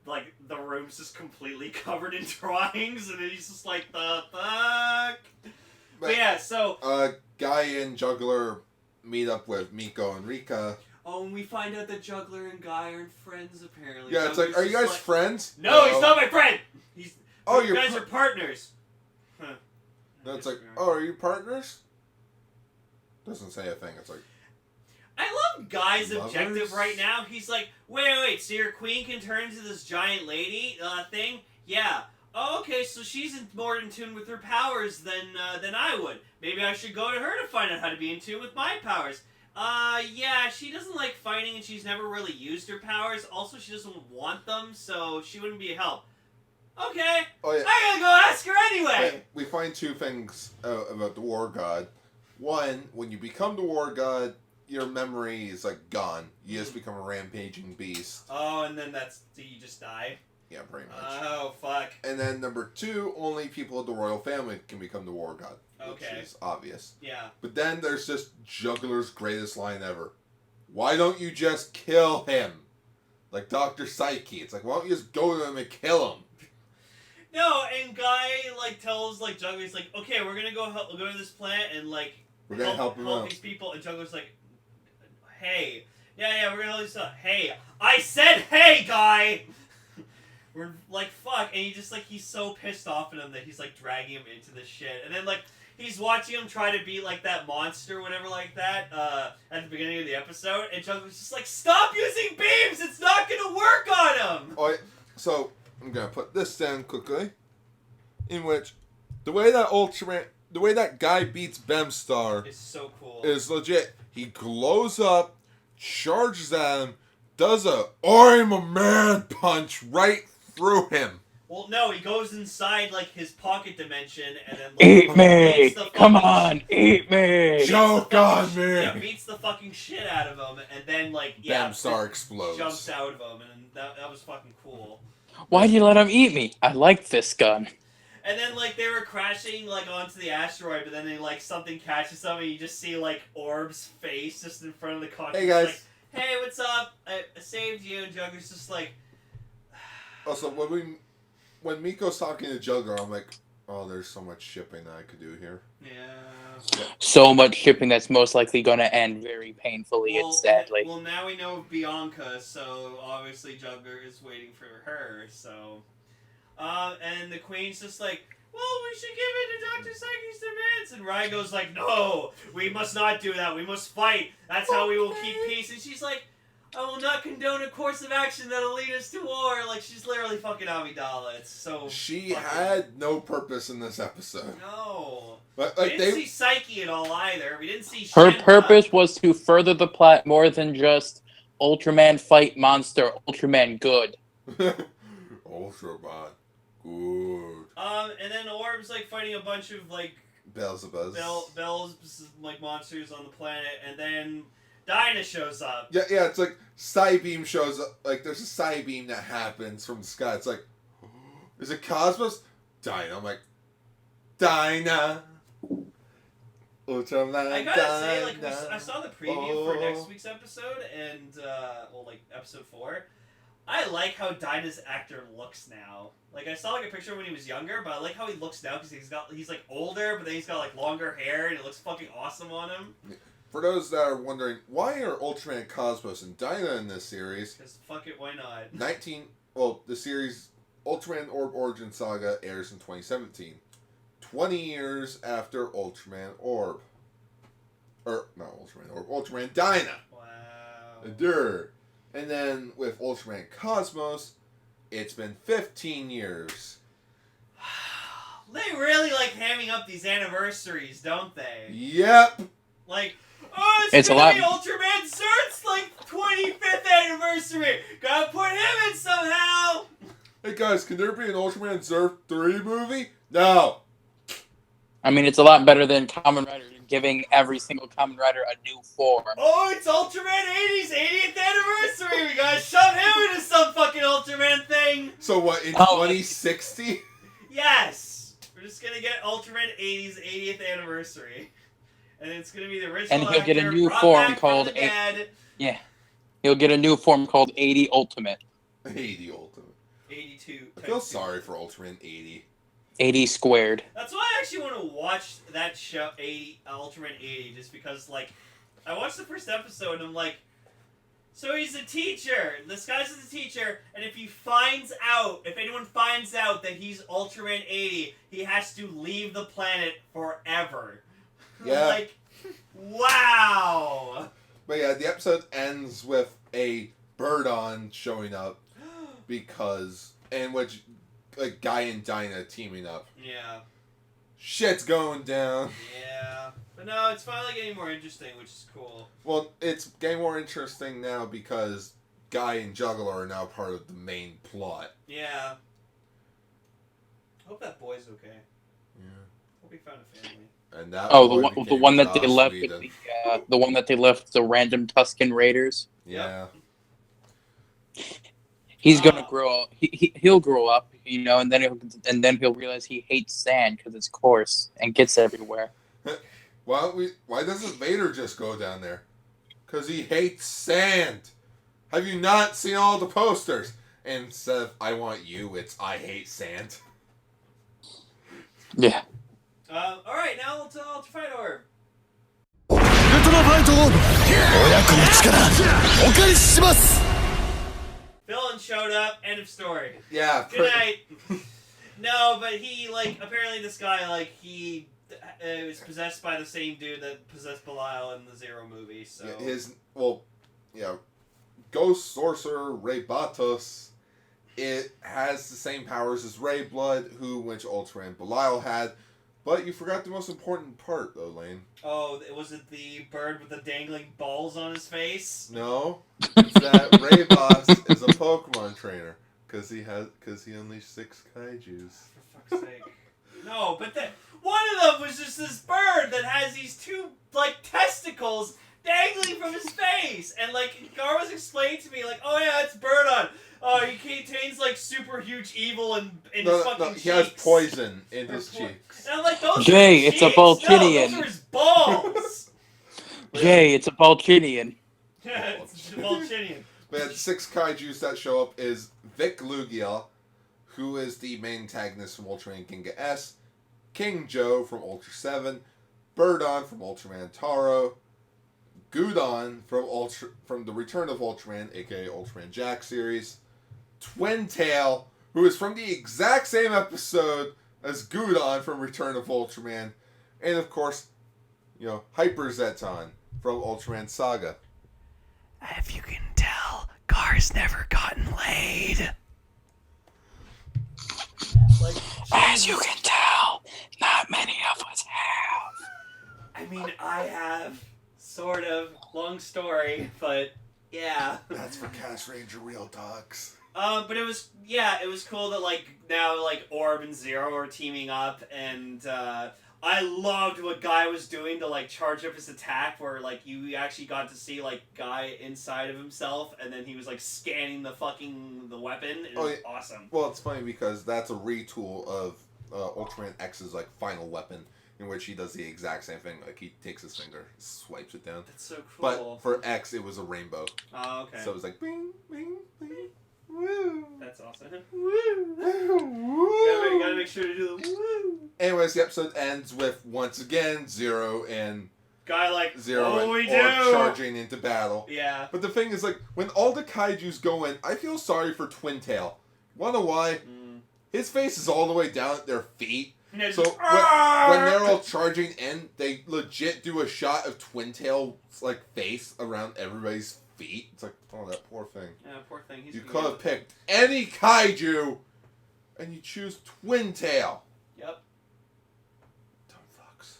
Speaker 1: Like, the room's just completely covered in drawings, and he's just like, the fuck? But yeah, so...
Speaker 2: Guy and Juggler meet up with Miko and Rika.
Speaker 1: Oh, and we find out that Juggler and Guy aren't friends, apparently.
Speaker 2: Yeah, it's like, are you guys friends?
Speaker 1: No, he's not my friend! You guys are partners. Huh.
Speaker 2: No, it's like, oh, are you partners? Doesn't say a thing, it's like...
Speaker 1: I love Guy's objective right now. He's like, wait, so your queen can turn into this giant lady thing? Yeah. Oh, okay, so she's more in tune with her powers than I would. Maybe I should go to her to find out how to be in tune with my powers. Yeah, she doesn't like fighting and she's never really used her powers. Also, she doesn't want them, so she wouldn't be a help. Okay. Oh, yeah. I gotta go ask her anyway.
Speaker 2: We find two things about the War God. One, when you become the War God, your memory is like gone. You just become a rampaging beast.
Speaker 1: Oh, and then you just die?
Speaker 2: Yeah, pretty much.
Speaker 1: Oh, fuck.
Speaker 2: And then number two, only people of the royal family can become the War God.
Speaker 1: Okay.
Speaker 2: Which is obvious.
Speaker 1: Yeah.
Speaker 2: But then there's just Juggler's greatest line ever. Why don't you just kill him? Like Dr. Psyche. It's like, why don't you just go to him and kill him?
Speaker 1: No, and Guy like tells like Juggler, he's like, okay, we're gonna go to this plant and like
Speaker 2: We're gonna help him out.
Speaker 1: these people. And Juggler's like, hey, yeah, we're gonna help these stuff. Hey, I said, hey, Guy. We're like, fuck, and he's so pissed off at him that he's like dragging him into this shit, and then like he's watching him try to be like that monster, whatever, like that, at the beginning of the episode, and Juggler's just like, stop using beams, it's not gonna work on him.
Speaker 2: Oh, so I'm gonna put this down quickly, in which the way that guy beats Bemstar
Speaker 1: It's so cool.
Speaker 2: is legit. He glows up, charges at him, does a I'm a man punch right through him.
Speaker 1: Well, no, he goes inside like his pocket dimension and then like,
Speaker 5: Eat me!
Speaker 1: beats the
Speaker 5: Come
Speaker 1: fucking
Speaker 5: on, eat me!
Speaker 2: Choke on me!
Speaker 1: Yeah, beats the fucking shit out of him, and then like
Speaker 2: Bemstar explodes.
Speaker 1: jumps out of him, and that was fucking cool.
Speaker 5: Why'd you let him eat me? I like this gun.
Speaker 1: And then like they were crashing like onto the asteroid, but then they like something catches them, and you just see like Orb's face just in front of the cockpit.
Speaker 2: Hey guys.
Speaker 1: Like, hey, what's up? I saved you, and Juggler's just like.
Speaker 2: Also, when Miko's talking to Juggler, I'm like, oh, there's so much shipping that I could do here.
Speaker 1: Yeah.
Speaker 5: So much shipping that's most likely going to end very painfully and sadly.
Speaker 1: Well, now we know Bianca, so obviously Juggler is waiting for her. So, and the Queen's just like, well, we should give in to Dr. Psyche's demands. And Raigo's like, no, we must not do that. We must fight. That's how we will keep peace. And she's like, I will not condone a course of action that'll lead us to war. Like, she's literally fucking Amidala. It's so.
Speaker 2: She
Speaker 1: fucking...
Speaker 2: had no purpose in this episode.
Speaker 1: No.
Speaker 2: But
Speaker 1: We
Speaker 2: like
Speaker 1: didn't see Psyche at all either. We didn't see.
Speaker 5: Her
Speaker 1: Shenmue.
Speaker 5: purpose was to further the plot more than just Ultraman fight monster, Ultraman good.
Speaker 2: Ultraman, good.
Speaker 1: And then Orb's like fighting a bunch of like
Speaker 2: Beelzebubs.
Speaker 1: Bells like monsters on the planet, and then Dinah shows up.
Speaker 2: Yeah, it's like Psybeam shows up. Like there's a Psybeam that happens from the sky. It's like, is it Cosmos? Dinah. I'm like, Dinah. Ultraman.
Speaker 1: I gotta say, like,
Speaker 2: Dinah.
Speaker 1: I saw the preview for next week's episode, and like episode 4. I like how Dinah's actor looks now. Like I saw like a picture when he was younger, but I like how he looks now because he's like older, but then he's got like longer hair, and it looks fucking awesome on him.
Speaker 2: For those that are wondering, why are Ultraman Cosmos and Dinah in this series?
Speaker 1: Because fuck it, why not?
Speaker 2: The series Ultraman Orb Origin Saga airs in 2017. 20 years after Ultraman Orb. Not Ultraman Orb, Ultraman Dinah.
Speaker 1: Wow.
Speaker 2: And then with Ultraman Cosmos, it's been 15 years.
Speaker 1: They really like hamming up these anniversaries, don't they?
Speaker 2: Yep.
Speaker 1: Like,
Speaker 5: It's
Speaker 1: gonna
Speaker 5: a lot.
Speaker 1: be Ultraman Zert's like 25th anniversary. Gotta put him in somehow.
Speaker 2: Hey guys, can there be an Ultraman Zerf 3 movie? No.
Speaker 5: I mean, it's a lot better than Kamen Rider giving every single Kamen Rider a new form.
Speaker 1: Oh, it's Ultraman 80's 80th anniversary. We gotta shove him into some fucking Ultraman thing.
Speaker 2: So what, in
Speaker 5: Oh.
Speaker 2: 2060?
Speaker 1: Yes. We're just gonna get Ultraman 80's 80th anniversary. And it's gonna be the original
Speaker 5: And he'll get a
Speaker 1: actor
Speaker 5: new
Speaker 1: brought
Speaker 5: form
Speaker 1: back from
Speaker 5: called
Speaker 1: the dead.
Speaker 5: Yeah. He'll get a new form called 80 Ultimate.
Speaker 2: 80 Ultimate.
Speaker 1: 82.
Speaker 2: I feel sorry for Ultraman 80.
Speaker 5: 80 squared.
Speaker 1: That's why I actually want to watch that show, Ultraman 80, just because, like, I watched the first episode and I'm like, so he's a teacher. This guy's a teacher, and if anyone finds out that he's Ultraman 80, he has to leave the planet forever.
Speaker 2: Yeah.
Speaker 1: Like, wow.
Speaker 2: But yeah, the episode ends with a Birdon showing up in which like Guy and Dinah teaming up.
Speaker 1: Yeah.
Speaker 2: Shit's going down.
Speaker 1: Yeah. But no, it's finally getting more interesting, which is cool.
Speaker 2: Well, it's getting more interesting now because Guy and Juggler are now part of the main plot.
Speaker 1: Yeah. Hope that boy's okay.
Speaker 2: Yeah.
Speaker 1: Hope he found a family.
Speaker 2: And that
Speaker 5: The one that they left with the one that they left the random Tuscan Raiders.
Speaker 2: Yeah.
Speaker 5: He's gonna grow up. He'll grow up, and then he'll realize he hates sand because it's coarse and gets everywhere.
Speaker 2: Why doesn't Vader just go down there? Because he hates sand. Have you not seen all the posters? And instead of I want you, it's I hate sand.
Speaker 5: Yeah.
Speaker 1: Alright, now Ultra Fight Orb.
Speaker 6: ウルトラファイトオーブ親子の力お借りします
Speaker 1: Villain showed up, end of story.
Speaker 2: Yeah.
Speaker 1: Good night. No, but he, apparently this guy, he was possessed by the same dude that possessed Belial in the Zero movie, so...
Speaker 2: Ghost Sorcerer Raybatos, it has the same powers as Ray Blood, which Ultraman Belial had, but you forgot the most important part, though, Lane.
Speaker 1: Oh, was it the bird with the dangling balls on his face?
Speaker 2: No, it's that Rayboss is a Pokemon trainer, because he unleashed 6 kaijus.
Speaker 1: For fuck's sake. No, but one of them was just this bird that has these 2, testicles dangling from his face, and Gar was explaining to me, oh yeah, it's Birdon. Oh, he contains super huge evil in his fucking cheeks.
Speaker 2: He has poison in his cheeks.
Speaker 1: And I'm like, those
Speaker 5: Jay,
Speaker 1: are his
Speaker 5: it's a
Speaker 1: cheeks?
Speaker 5: Balchinian.
Speaker 1: No, those are his balls.
Speaker 5: Jay, it's a Balchinian.
Speaker 1: Yeah, it's a Balchinian.
Speaker 2: But the 6 kaijus that show up is Vic Lugia, who is the main antagonist from Ultraman Ginga S, King Joe from Ultra 7, Birdon from Ultraman Taro, Gudon from the Return of Ultraman, aka Ultraman Jack series, Twin Tail, who is from the exact same episode as Gudon from Return of Ultraman, and of course, Hyper Zeton from Ultraman Saga.
Speaker 1: If you can tell, Gar's never gotten laid.
Speaker 5: As you can tell, not many of us have.
Speaker 1: I mean, I have. Sort of. Long story, but yeah.
Speaker 2: That's for Castranger Real Talks.
Speaker 1: But it was cool that now Orb and Zero are teaming up, and I loved what Guy was doing to charge up his attack, where you actually got to see Guy inside of himself, and then he was scanning the weapon. It was awesome.
Speaker 2: Well, it's funny because that's a retool of Ultraman X's final weapon, in which he does the exact same thing. He takes his finger, swipes it down.
Speaker 1: That's so cool.
Speaker 2: But for X, it was a rainbow.
Speaker 1: Oh, okay.
Speaker 2: So it was bing, bing, bing, woo.
Speaker 1: That's awesome.
Speaker 2: Woo.
Speaker 1: You gotta make sure to do the woo.
Speaker 2: Anyways, the episode ends with, once again, Zero and
Speaker 1: Guy
Speaker 2: Zero and
Speaker 1: we
Speaker 2: Orb
Speaker 1: do.
Speaker 2: charging into battle.
Speaker 1: Yeah.
Speaker 2: But the thing is, when all the kaijus go in, I feel sorry for Twin Tail. Wanna know why? His face is all the way down at their feet. So when they're all charging in, they legit do a shot of Twin Tail's face around everybody's feet. It's oh, that poor thing.
Speaker 1: Yeah, poor thing.
Speaker 2: You could have picked any kaiju, and you choose Twin Tail.
Speaker 1: Yep.
Speaker 2: Dumb fucks.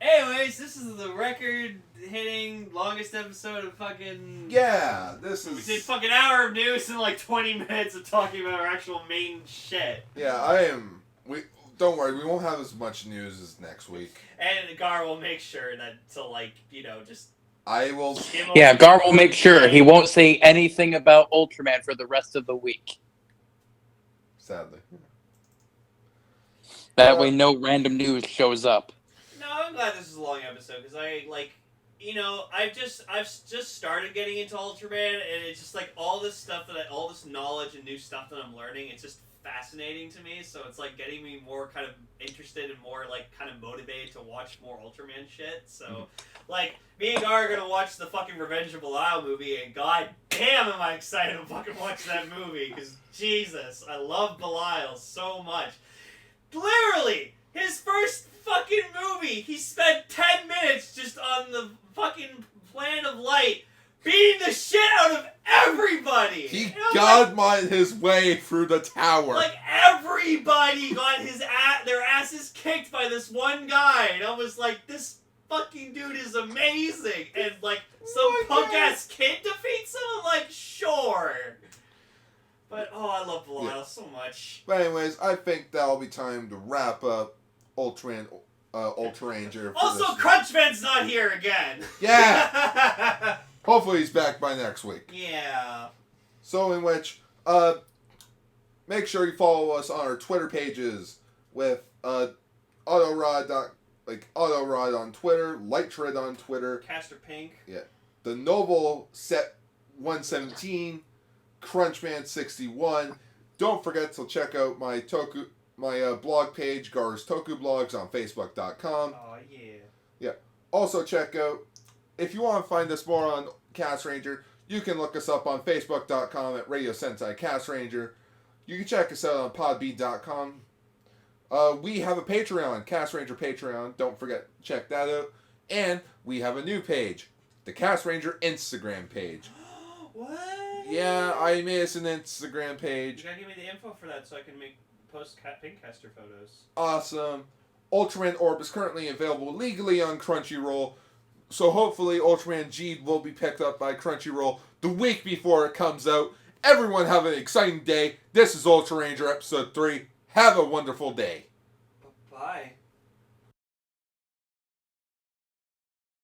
Speaker 1: Anyways, this is the record-hitting longest episode of fucking.
Speaker 2: Yeah, this
Speaker 1: We
Speaker 2: is.
Speaker 1: did fucking hour of news and 20 minutes of talking about our actual main shit.
Speaker 2: Yeah, Don't worry, we won't have as much news as next week.
Speaker 1: And Gar will make sure that just.
Speaker 2: I will.
Speaker 5: Yeah, Gar will make sure he won't say anything about Ultraman for the rest of the week.
Speaker 2: Sadly.
Speaker 5: That way no random news shows up.
Speaker 1: No, I'm glad this is a long episode because I've just started getting into Ultraman, and it's just all this stuff all this knowledge and new stuff that I'm learning. It's just fascinating to me, so it's getting me more kind of interested and more kind of motivated to watch more Ultraman shit. So, me and Gar are gonna watch the fucking Revenge of Belial movie, and god damn am I excited to fucking watch that movie, because Jesus, I love Belial so much. Literally, his first fucking movie, he spent 10 minutes just on the fucking Planet of Light, beating the shit out of everybody!
Speaker 2: He godmod his way through the tower.
Speaker 1: Everybody got their asses kicked by this one guy, and I was this fucking dude is amazing! And some punk-ass kid defeats him? I'm sure! But, I love Belial so much.
Speaker 2: But anyways, I think that'll be time to wrap up Ultraranger.
Speaker 1: Also, Crunchman's not here again!
Speaker 2: Yeah! Hopefully he's back by next week.
Speaker 1: Yeah.
Speaker 2: So in which, make sure you follow us on our Twitter pages with Autorod on Twitter, Lighttred on Twitter.
Speaker 1: Castor Pink.
Speaker 2: Yeah. The Noble Set 117, Crunchman 61. Don't forget to check out my my blog page, Gar's Toku Blogs, on Facebook.com.
Speaker 1: Oh, yeah.
Speaker 2: Also check out, if you want to find us more on Castranger, you can look us up on Facebook.com at Radio Sentai Castranger. You can check us out on Podbean.com. We have a Patreon, Castranger Patreon. Don't forget to check that out. And we have a new page, the Castranger Instagram page.
Speaker 1: What?
Speaker 2: Yeah, I made us an Instagram page.
Speaker 1: You gotta give me the info for that so I can post Pinkcaster photos.
Speaker 2: Awesome. Ultraman Orb is currently available legally on Crunchyroll, so hopefully Ultraman Geed will be picked up by Crunchyroll the week before it comes out. Everyone have an exciting day. This is Ultraranger episode 3. Have a wonderful day.